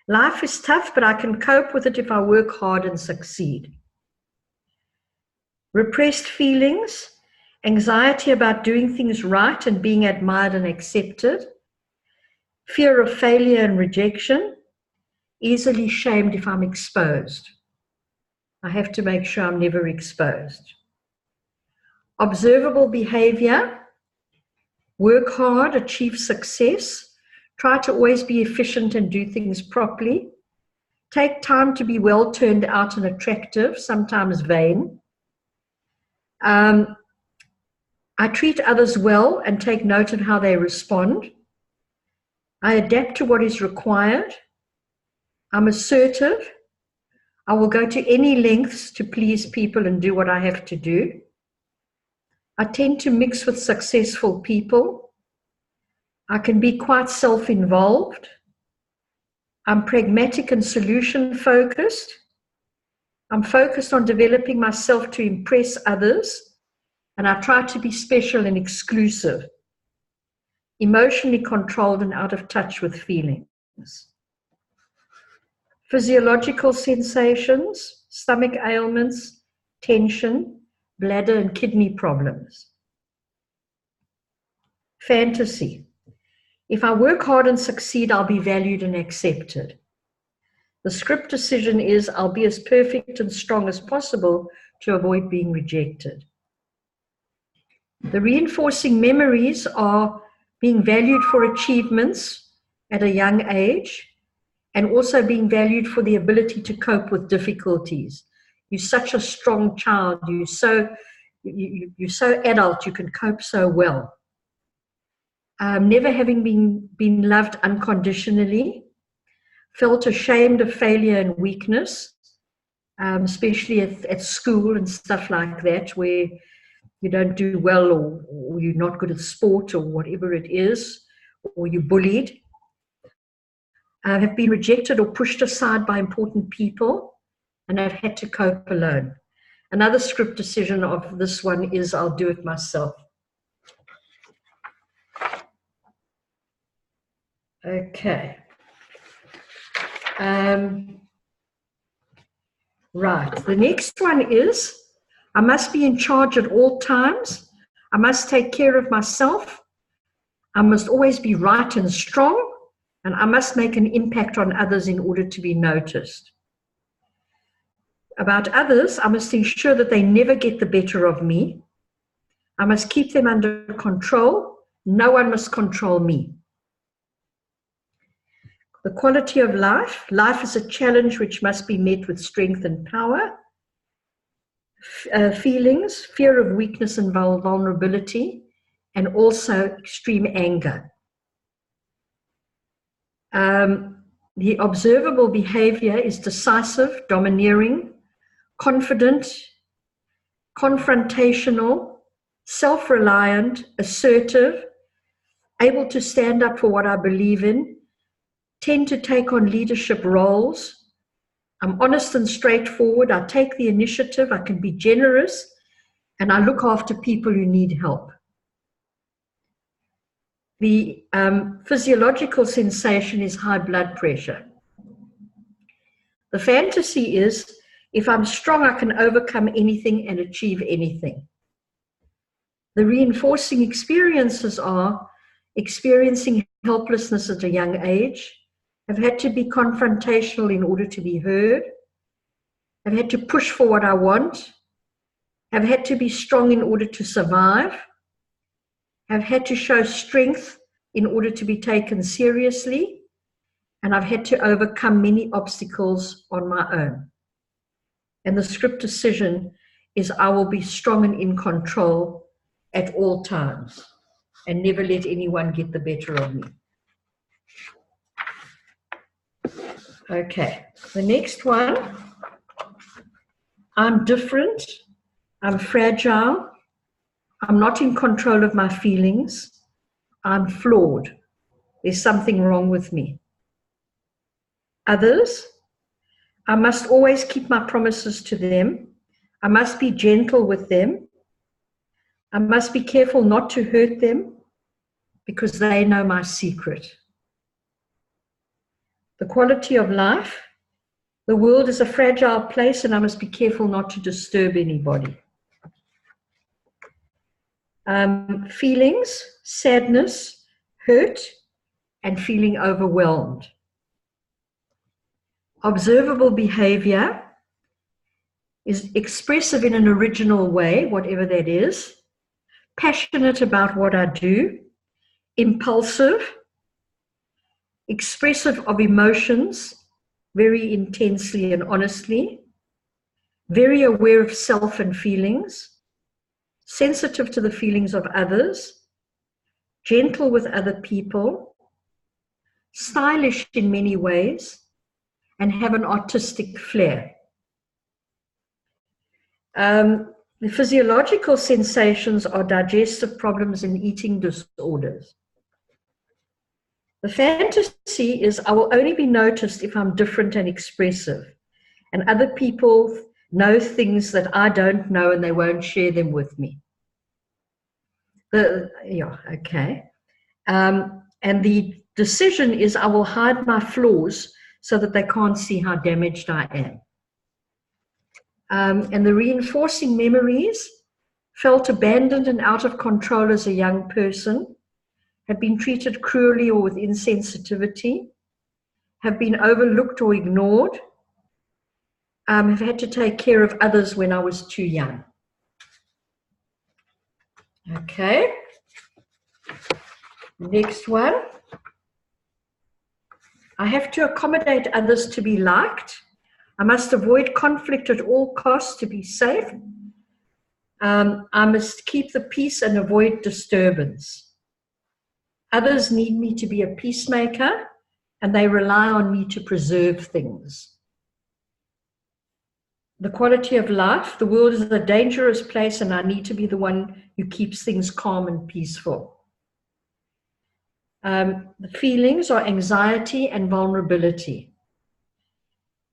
Life is tough, but I can cope with it if I work hard and succeed. Repressed feelings. Anxiety about doing things right and being admired and accepted. Fear of failure and rejection. Easily shamed if I'm exposed. I have to make sure I'm never exposed. Observable behavior. Work hard, achieve success. Try to always be efficient and do things properly. Take time to be well turned out and attractive, sometimes vain. I treat others well and take note of how they respond. I adapt to what is required. I'm assertive. I will go to any lengths to please people and do what I have to do. I tend to mix with successful people. I can be quite self-involved. I'm pragmatic and solution-focused. I'm focused on developing myself to impress others, and I try to be special and exclusive. Emotionally controlled and out of touch with feelings. Physiological sensations, stomach ailments, tension, bladder and kidney problems. Fantasy. If I work hard and succeed, I'll be valued and accepted. The script decision is I'll be as perfect and strong as possible to avoid being rejected. The reinforcing memories are being valued for achievements at a young age and also being valued for the ability to cope with difficulties. You're such a strong child. You're so adult. You can cope so well. Never having been loved unconditionally. Felt ashamed of failure and weakness, especially at school and stuff like that, where you don't do well or you're not good at sport or whatever it is, or you're bullied. Have been rejected or pushed aside by important people, and I've had to cope alone. Another script decision of this one is I'll do it myself. Okay. Right, the next one is I must be in charge at all times. I must take care of myself. I must always be right and strong, and I must make an impact on others in order to be noticed. About others, I must ensure that they never get the better of me. I must keep them under control. No one must control me. The quality of life. Life is a challenge which must be met with strength and power. Feelings, fear of weakness and vulnerability, and also extreme anger. The observable behavior is decisive, domineering, confident, confrontational, self-reliant, assertive, able to stand up for what I believe in, tend to take on leadership roles. I'm honest and straightforward. I take the initiative. I can be generous, and I look after people who need help. The physiological sensation is high blood pressure. The fantasy is if I'm strong, I can overcome anything and achieve anything. The reinforcing experiences are experiencing helplessness at a young age. I've had to be confrontational in order to be heard. I've had to push for what I want. I've had to be strong in order to survive. I've had to show strength in order to be taken seriously. And I've had to overcome many obstacles on my own. And the script decision is I will be strong and in control at all times and never let anyone get the better of me. Okay, the next one. I'm different. I'm fragile. I'm not in control of my feelings. I'm flawed. There's something wrong with me. Others, I must always keep my promises to them. I must be gentle with them. I must be careful not to hurt them because they know my secret. The quality of life, the world is a fragile place and I must be careful not to disturb anybody. Feelings, sadness, hurt, and feeling overwhelmed. Observable behavior is expressive in an original way, whatever that is, passionate about what I do, impulsive, expressive of emotions very intensely and honestly, very aware of self and feelings, sensitive to the feelings of others, gentle with other people, stylish in many ways, and have an artistic flair. The physiological sensations are digestive problems and eating disorders. The fantasy is I will only be noticed if I'm different and expressive, and other people know things that I don't know and they won't share them with me. Okay. And the decision is I will hide my flaws so that they can't see how damaged I am. And the reinforcing memories, felt abandoned and out of control as a young person, have been treated cruelly or with insensitivity, have been overlooked or ignored, have had to take care of others when I was too young. Okay. Next one. I have to accommodate others to be liked. I must avoid conflict at all costs to be safe. I must keep the peace and avoid disturbance. Others need me to be a peacemaker, and they rely on me to preserve things. The quality of life, the world is a dangerous place, and I need to be the one who keeps things calm and peaceful. The feelings are anxiety and vulnerability.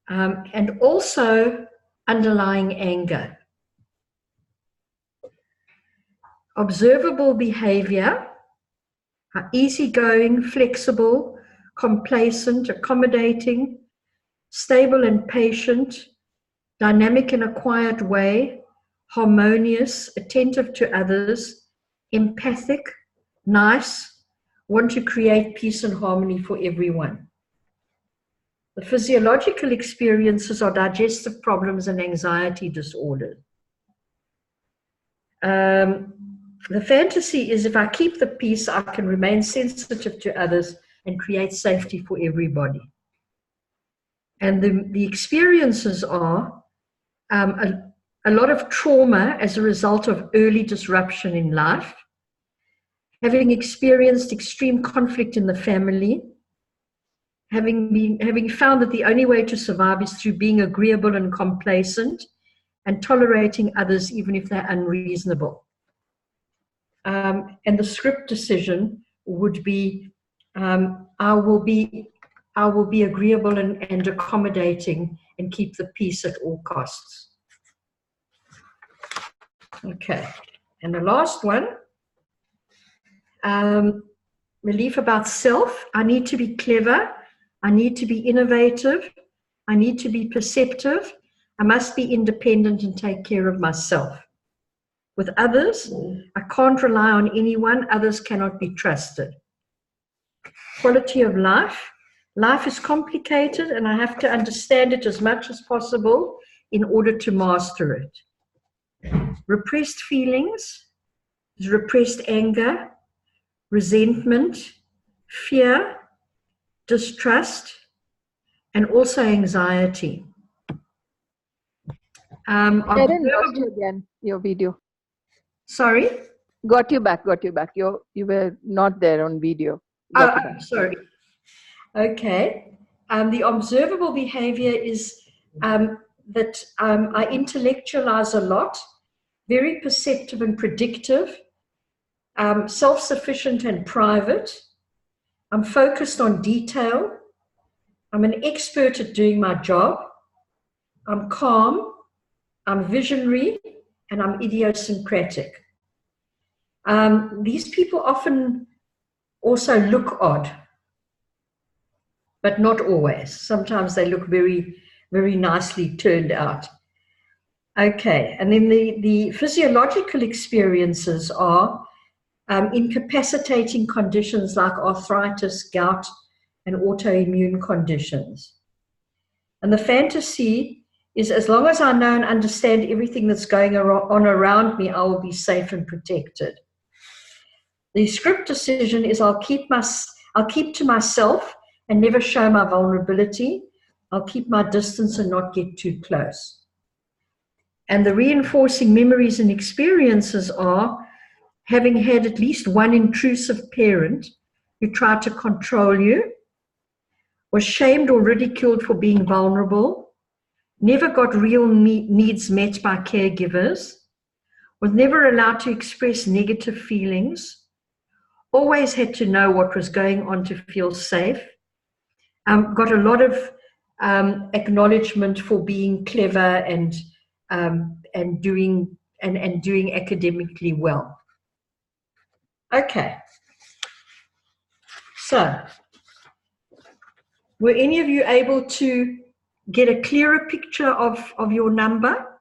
And also underlying anger. Observable behavior, easygoing, flexible, complacent, accommodating, stable and patient, dynamic in a quiet way, harmonious, attentive to others, empathic, nice, want to create peace and harmony for everyone. The physiological experiences are digestive problems and anxiety disorders. The fantasy is if I keep the peace, I can remain sensitive to others and create safety for everybody. And the experiences are a lot of trauma as a result of early disruption in life, having experienced extreme conflict in the family, having found that the only way to survive is through being agreeable and complacent and tolerating others even if they're unreasonable. And the script decision would be, I will be agreeable and accommodating and keep the peace at all costs. Okay, and the last one, belief about self. I need to be clever. I need to be innovative. I need to be perceptive. I must be independent and take care of myself. With others, I can't rely on anyone. Others cannot be trusted. Quality of life. Life is complicated and I have to understand it as much as possible in order to master it. Repressed feelings, repressed anger, resentment, fear, distrust, and also anxiety. Sharon, lost you again, your video. Sorry? Got you back. You were not there on video. Oh, sorry. Okay. The observable behavior is that I intellectualize a lot, very perceptive and predictive, self-sufficient and private. I'm focused on detail. I'm an expert at doing my job. I'm calm. I'm visionary, and I'm idiosyncratic. These people often also look odd, but not always. Sometimes they look very, very nicely turned out. Okay, and then the physiological experiences are incapacitating conditions like arthritis, gout, and autoimmune conditions. And the fantasy is, as long as I know and understand everything that's going on around me, I will be safe and protected. The script decision is I'll keep to myself and never show my vulnerability. I'll keep my distance and not get too close. And the reinforcing memories and experiences are having had at least one intrusive parent who tried to control you, was shamed or ridiculed for being vulnerable, never got real needs met by caregivers, was never allowed to express negative feelings, always had to know what was going on to feel safe, got a lot of acknowledgement for being clever and doing academically well. Okay. So, were any of you able to get a clearer picture of your number?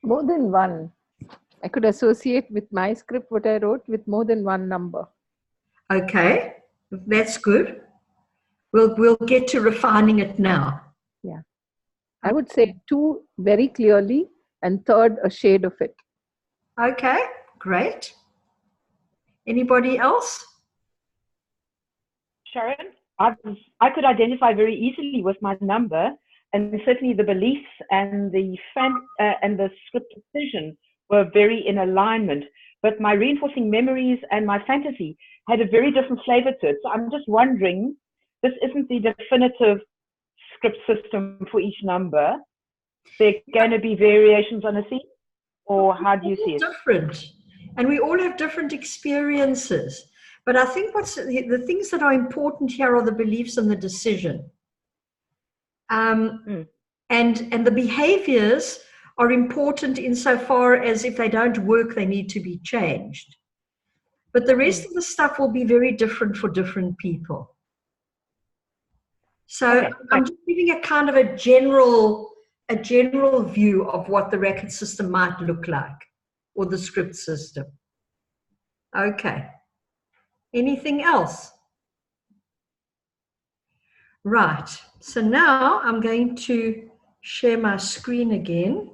More than one. I could associate with my script what I wrote with more than one number. Okay, that's good. We'll get to refining it now. Yeah. I would say 2 very clearly and 3rd a shade of it. Okay, great. Anybody else? Sharon, I could identify very easily with my number, and certainly the beliefs and the script decision were very in alignment. But my reinforcing memories and my fantasy had a very different flavor to it. So I'm just wondering, this isn't the definitive script system for each number. There going to be variations on a theme, or how do you see it? Different, and we all have different experiences. But I think the things that are important here are the beliefs and the decision. And the behaviors are important insofar as if they don't work, they need to be changed. But the rest of the stuff will be very different for different people. So okay. I'm just giving a kind of a general view of what the record system might look like, or the script system. Okay. Anything else? Right. So now I'm going to share my screen again.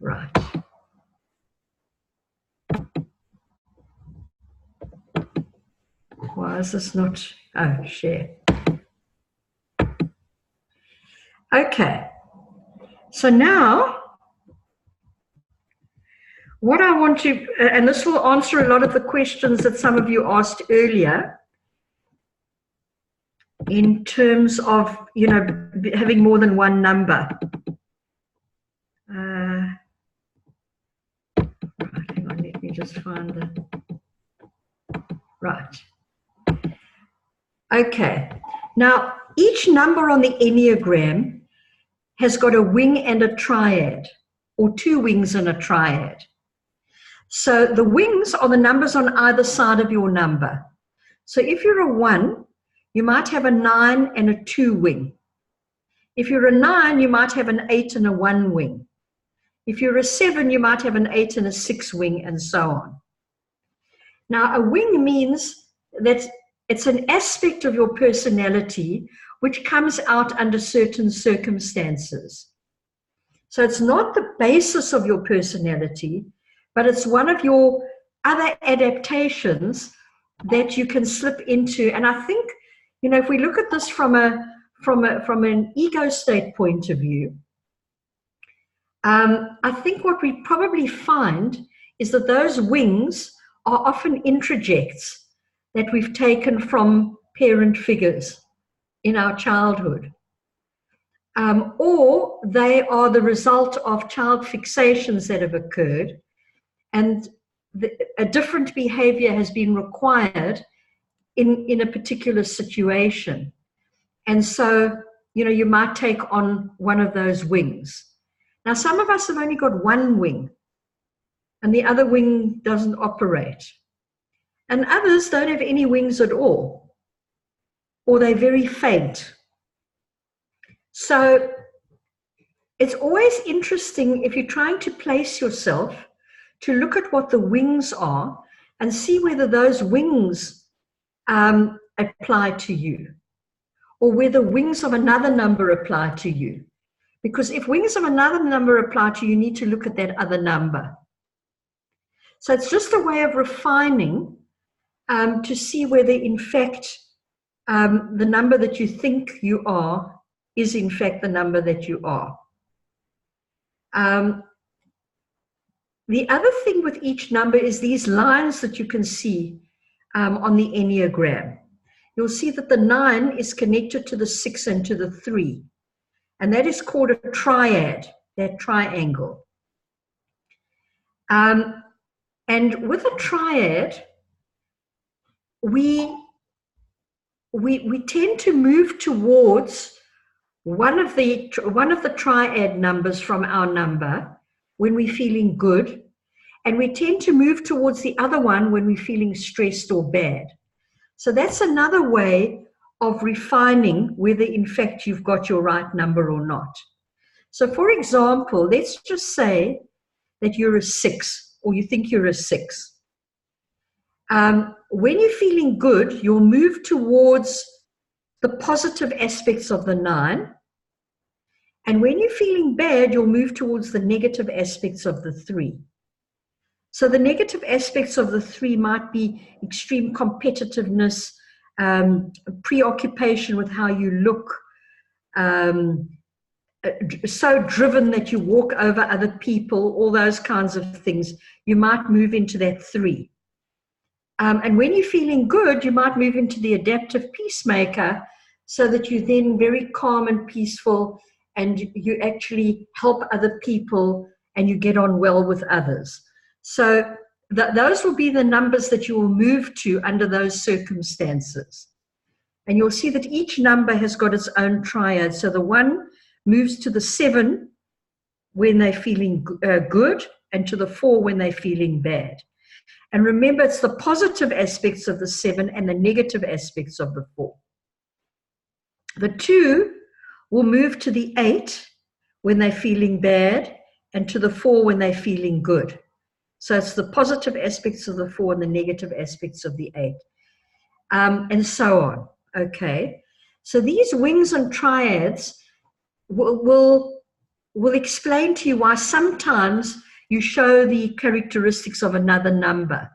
Right. Why is this not? Oh, share. Okay. So now, what I want to, and this will answer a lot of the questions that some of you asked earlier, in terms of, you know, having more than one number. Right, hang on, let me just find the, right. Okay, now each number on the Enneagram has got a wing and a triad, or 2 wings and a triad. So the wings are the numbers on either side of your number. So if you're a 1, you might have a 9 and a 2 wing. If you're a 9, you might have an 8 and a 1 wing. If you're a 7, you might have an 8 and a 6 wing, and so on. Now, a wing means that it's an aspect of your personality which comes out under certain circumstances. So it's not the basis of your personality, but it's one of your other adaptations that you can slip into. And I think, you know, if we look at this from an ego state point of view, I think what we probably find is that those wings are often introjects that we've taken from parent figures in our childhood. Or they are the result of child fixations that have occurred, and a different behavior has been required in a particular situation. And so, you might take on one of those wings. Now, some of us have only got one wing, and the other wing doesn't operate. And others don't have any wings at all, or they're very faint. So it's always interesting, if you're trying to place yourself, to look at what the wings are and see whether those wings apply to you, or whether wings of another number apply to you. Because if wings of another number apply to you, you need to look at that other number. So it's just a way of refining to see whether, in fact, the number that you think you are is, in fact, the number that you are. The other thing with each number is these lines that you can see on the Enneagram. You'll see that the 9 is connected to the 6 and to the 3. And that is called a triad, that triangle. And with a triad, we tend to move towards one of the triad numbers from our number when we're feeling good, and we tend to move towards the other one when we're feeling stressed or bad. So that's another way of refining whether, in fact, you've got your right number or not. So, for example, let's just say that you're a 6, or you think you're a 6. When you're feeling good, you'll move towards the positive aspects of the 9. And when you're feeling bad, you'll move towards the negative aspects of the 3. So the negative aspects of the 3 might be extreme competitiveness, preoccupation with how you look, so driven that you walk over other people, all those kinds of things. You might move into that 3. And when you're feeling good, you might move into the adaptive peacemaker, so that you're then very calm and peaceful, and you actually help other people and you get on well with others. So those will be the numbers that you will move to under those circumstances. And you'll see that each number has got its own triad. So the 1 moves to the 7 when they're feeling good, and to the 4 when they're feeling bad. And remember, it's the positive aspects of the 7 and the negative aspects of the 4. The 2 will move to the 8 when they're feeling bad, and to the 4 when they're feeling good. So it's the positive aspects of the 4 and the negative aspects of the 8. And so on. Okay. So these wings and triads will explain to you why sometimes you show the characteristics of another number.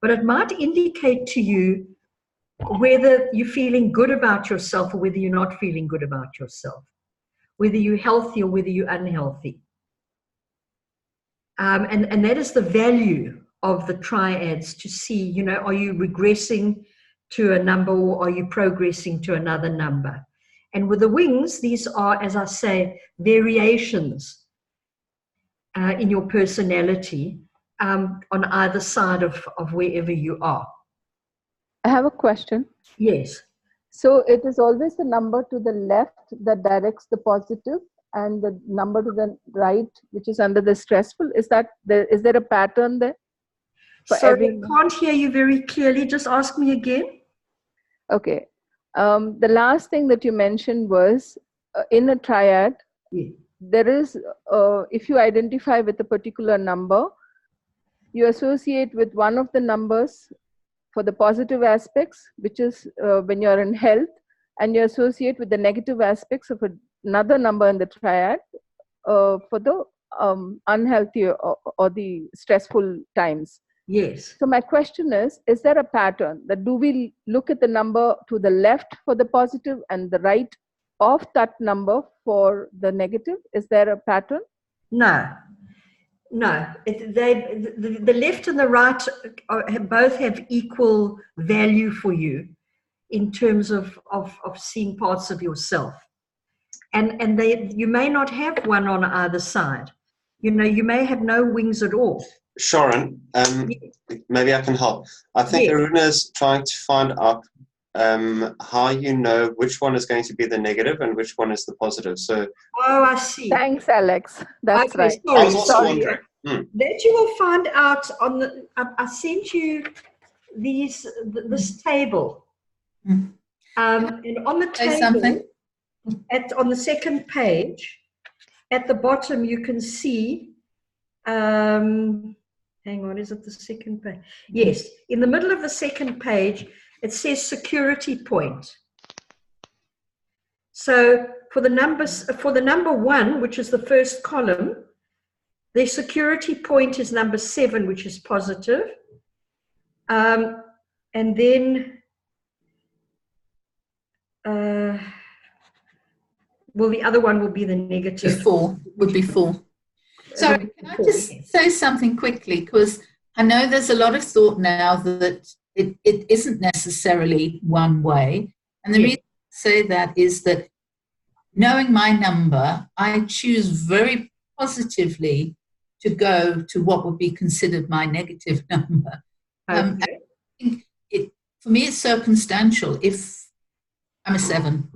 But it might indicate to you whether you're feeling good about yourself or whether you're not feeling good about yourself, whether you're healthy or whether you're unhealthy. And that is the value of the triads, to see, are you regressing to a number, or are you progressing to another number? And with the wings, these are, as I say, variations in your personality on either side of wherever you are. I have a question. Yes. So it is always the number to the left that directs the positive, and the number to the right, which is under the stressful. Is there a pattern there? Sorry, I can't hear you very clearly. Just ask me again. Okay. The last thing that you mentioned was in a triad, there is, if you identify with a particular number, you associate with one of the numbers for the positive aspects, which is when you're in health, and you associate with the negative aspects of another number in the triad for the unhealthy or the stressful times. Yes. So my question is there a pattern that do we look at the number to the left for the positive and the right of that number for the negative? Is there a pattern? No. No, the left and the right both have equal value for you in terms of seeing parts of yourself. And you may not have one on either side. You know, you may have no wings at all. Sharon, maybe I can help. I think Aruna is trying to find out how you know which one is going to be the negative and which one is the positive. So, I see. Thanks, Alex. That's right. I was also wondering. That you will find out on the. I sent you this table, and on the table, on the second page, at the bottom you can see. Hang on, is it the second page? Yes, in the middle of the second page, it says security point. So for the number 1, which is the first column, the security point is number 7, which is positive. And then, well, the other one will be the negative. 4 would be 4. So can I just say something quickly? Because I know there's a lot of thought now that it isn't necessarily one way. And the reason I say that is that knowing my number, I choose very positively to go to what would be considered my negative number. I think for me, it's circumstantial. If I'm a 7.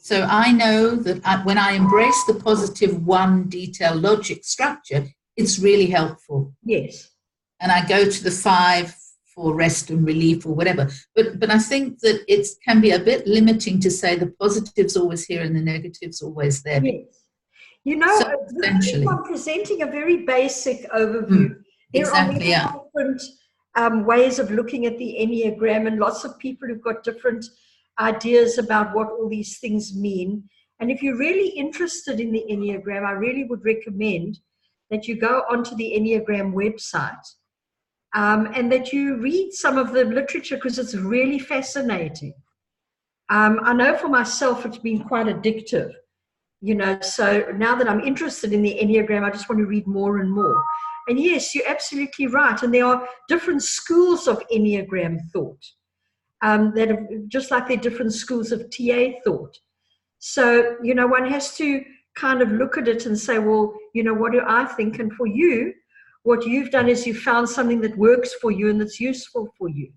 So I know that when I embrace the positive 1 detail logic structure, it's really helpful. Yes. And I go to the 5 for rest and relief or whatever. But I think that it can be a bit limiting to say the positive's always here and the negative's always there. Yes. You know, I'm presenting a very basic overview. There are many different ways of looking at the Enneagram, and lots of people who've got different ideas about what all these things mean. And if you're really interested in the Enneagram, I really would recommend that you go onto the Enneagram website and that you read some of the literature, because it's really fascinating. I know for myself it's been quite addictive, you know, so now that I'm interested in the Enneagram, I just want to read more and more. And yes, you're absolutely right. And there are different schools of Enneagram thought. That are just like there are different schools of TA thought. So, you know, one has to kind of look at it and say, well, you know, what do I think? And for you, what you've done is you've found something that works for you and that's useful for you.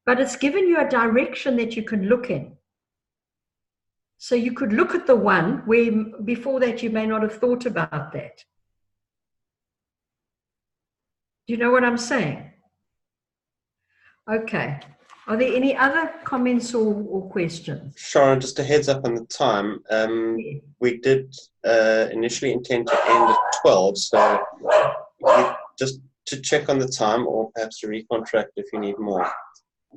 But it's given you a direction that you can look in. So you could look at the 1 where before that you may not have thought about that. Do you know what I'm saying? Okay. Are there any other comments or questions? Sharon, just a heads up on the time. We did initially intend to end at 12, so just to check on the time, or perhaps to recontract if you need more.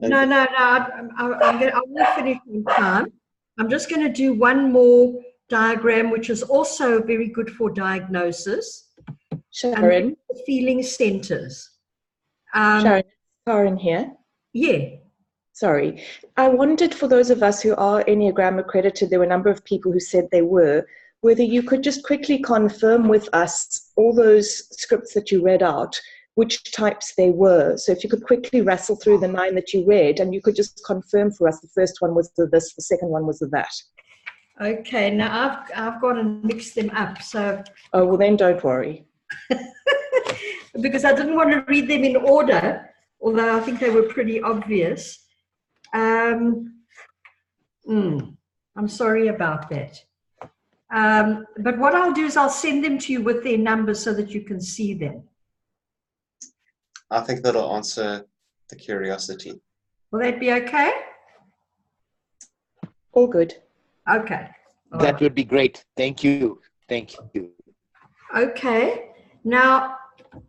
And no. I will finish on time. I'm just going to do one more diagram, which is also very good for diagnosis. Sharon? The feeling centers. Sharon here. Yeah. Sorry. I wondered, for those of us who are Enneagram accredited, there were a number of people who said they were, whether you could just quickly confirm with us all those scripts that you read out, which types they were. So if you could quickly wrestle through the 9 that you read, and you could just confirm for us the first one was the this, the second one was the that. Okay, now I've got to mix them up. So. Oh, well then don't worry. Because I didn't want to read them in order, although I think they were pretty obvious. I'm sorry about that. But what I'll do is I'll send them to you with their numbers so that you can see them. I think that'll answer the curiosity. Will that be okay? All good. Okay. That would be great. Thank you. Thank you. Okay. Now,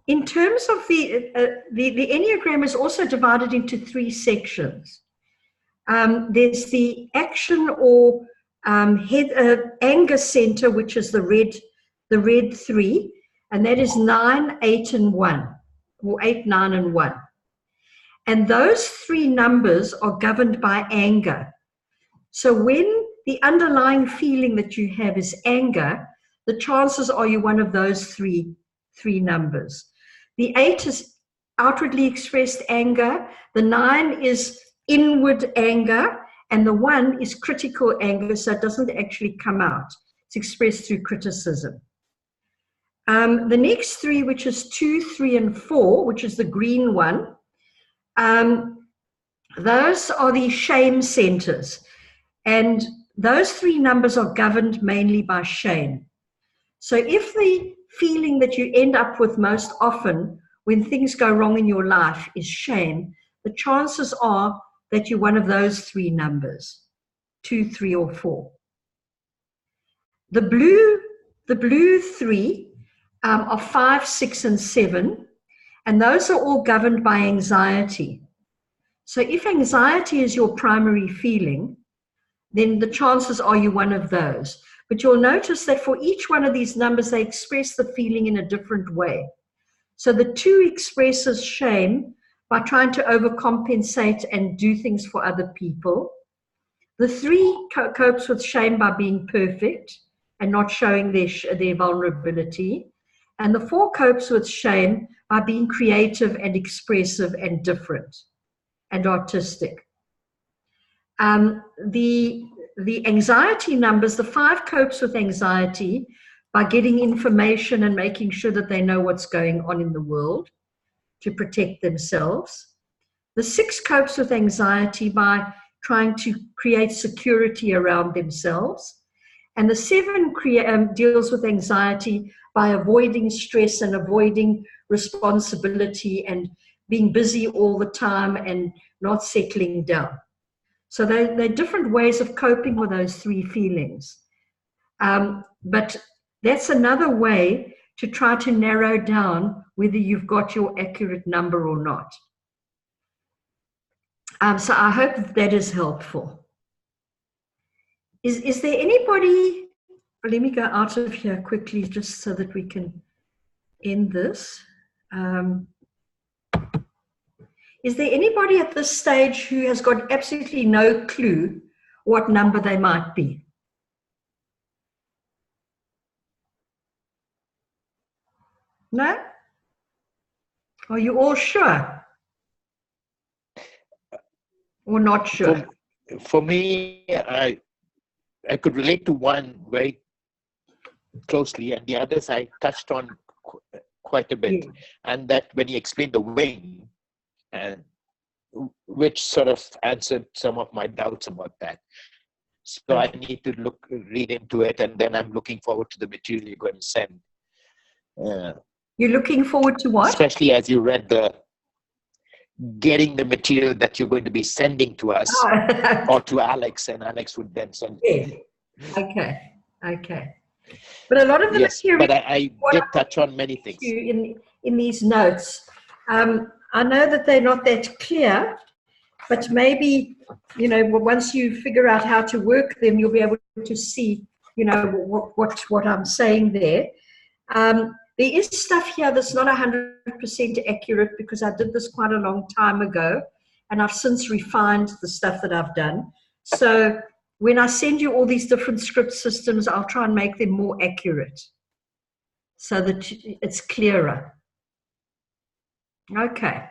in terms of the Enneagram is also divided into 3 sections. There's the action or anger center, which is the red 3, and that is 9, 8, and 1, or 8, 9, and 1. And those 3 numbers are governed by anger. So when the underlying feeling that you have is anger, the chances are you're one of those three 3 numbers. The 8 is outwardly expressed anger. The 9 is inward anger. And the 1 is critical anger, so it doesn't actually come out. It's expressed through criticism. The next 3, which is 2, 3, and 4, which is the green one, those are the shame centers. And those 3 numbers are governed mainly by shame. So if the feeling that you end up with most often when things go wrong in your life is shame, the chances are that you're one of those 3 numbers, 2, 3, or 4. The blue 3 are 5, 6, and 7, and those are all governed by anxiety. So if anxiety is your primary feeling, then the chances are you're one of those. But you'll notice that for each one of these numbers, they express the feeling in a different way. So the 2 expresses shame by trying to overcompensate and do things for other people. The 3 copes with shame by being perfect and not showing their vulnerability. And the 4 copes with shame by being creative and expressive and different and artistic. The anxiety numbers, the 5 copes with anxiety by getting information and making sure that they know what's going on in the world to protect themselves. The 6 copes with anxiety by trying to create security around themselves. And the 7 deals with anxiety by avoiding stress and avoiding responsibility and being busy all the time and not settling down. So they're different ways of coping with those 3 feelings. But that's another way to try to narrow down whether you've got your accurate number or not. So I hope that is helpful. Is there anybody, let me go out of here quickly just so that we can end this. Is there anybody at this stage who has got absolutely no clue what number they might be? No? Are you all sure? Or not sure? For me, I could relate to one very closely, and the others I touched on quite a bit. And that when he explained the wing, which sort of answered some of my doubts about that. So I need to read into it, and then I'm looking forward to the material you're going to send. You're looking forward to what? Especially as you read getting the material that you're going to be sending to us or to Alex, and Alex would then send it. Okay. But a lot of the material, but I did touch on many things in these notes. I know that they're not that clear, but maybe, once you figure out how to work them, you'll be able to see, what I'm saying there. There is stuff here that's not 100% accurate because I did this quite a long time ago, and I've since refined the stuff that I've done. So when I send you all these different script systems, I'll try and make them more accurate so that it's clearer. Okay.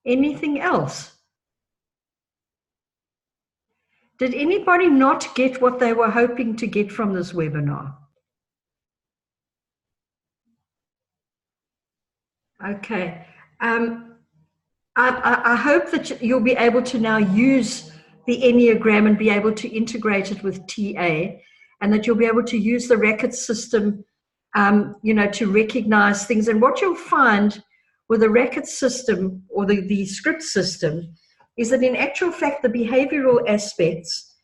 Anything else? Did anybody not get what they were hoping to get from this webinar? Okay. I hope that you'll be able to now use the Enneagram and be able to integrate it with TA, and that you'll be able to use the record system, to recognize things. And what you'll find with the record system or the script system is that in actual fact, the behavioral aspects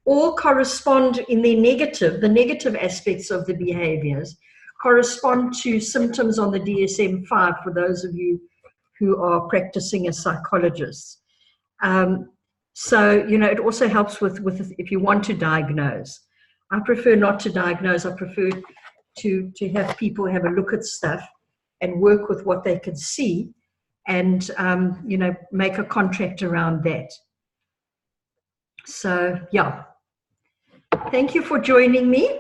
all correspond in their negative, the negative aspects of the behaviors correspond to symptoms on the DSM-5 for those of you who are practicing as psychologists. So, it also helps with if you want to diagnose. I prefer not to diagnose. I prefer to have people have a look at stuff and work with what they can see and, make a contract around that. So, yeah. Thank you for joining me.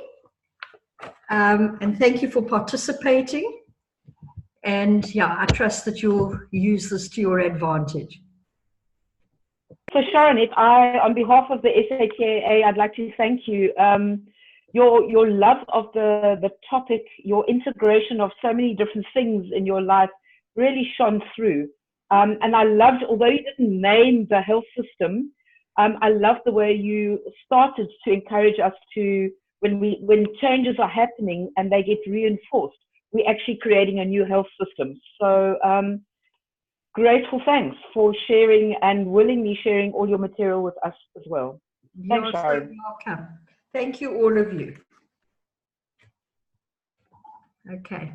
And thank you for participating. And yeah, I trust that you'll use this to your advantage. So Sharon, on behalf of the SATAA, I'd like to thank you. Your love of the topic, your integration of so many different things in your life really shone through. And I loved, although you didn't name the health system, I loved the way you started to encourage us to, when changes are happening and they get reinforced, we're actually creating a new health system. So grateful thanks for sharing and willingly sharing all your material with us as well. Thanks, You're Sharon. so welcome. Thank you, all of you. Okay.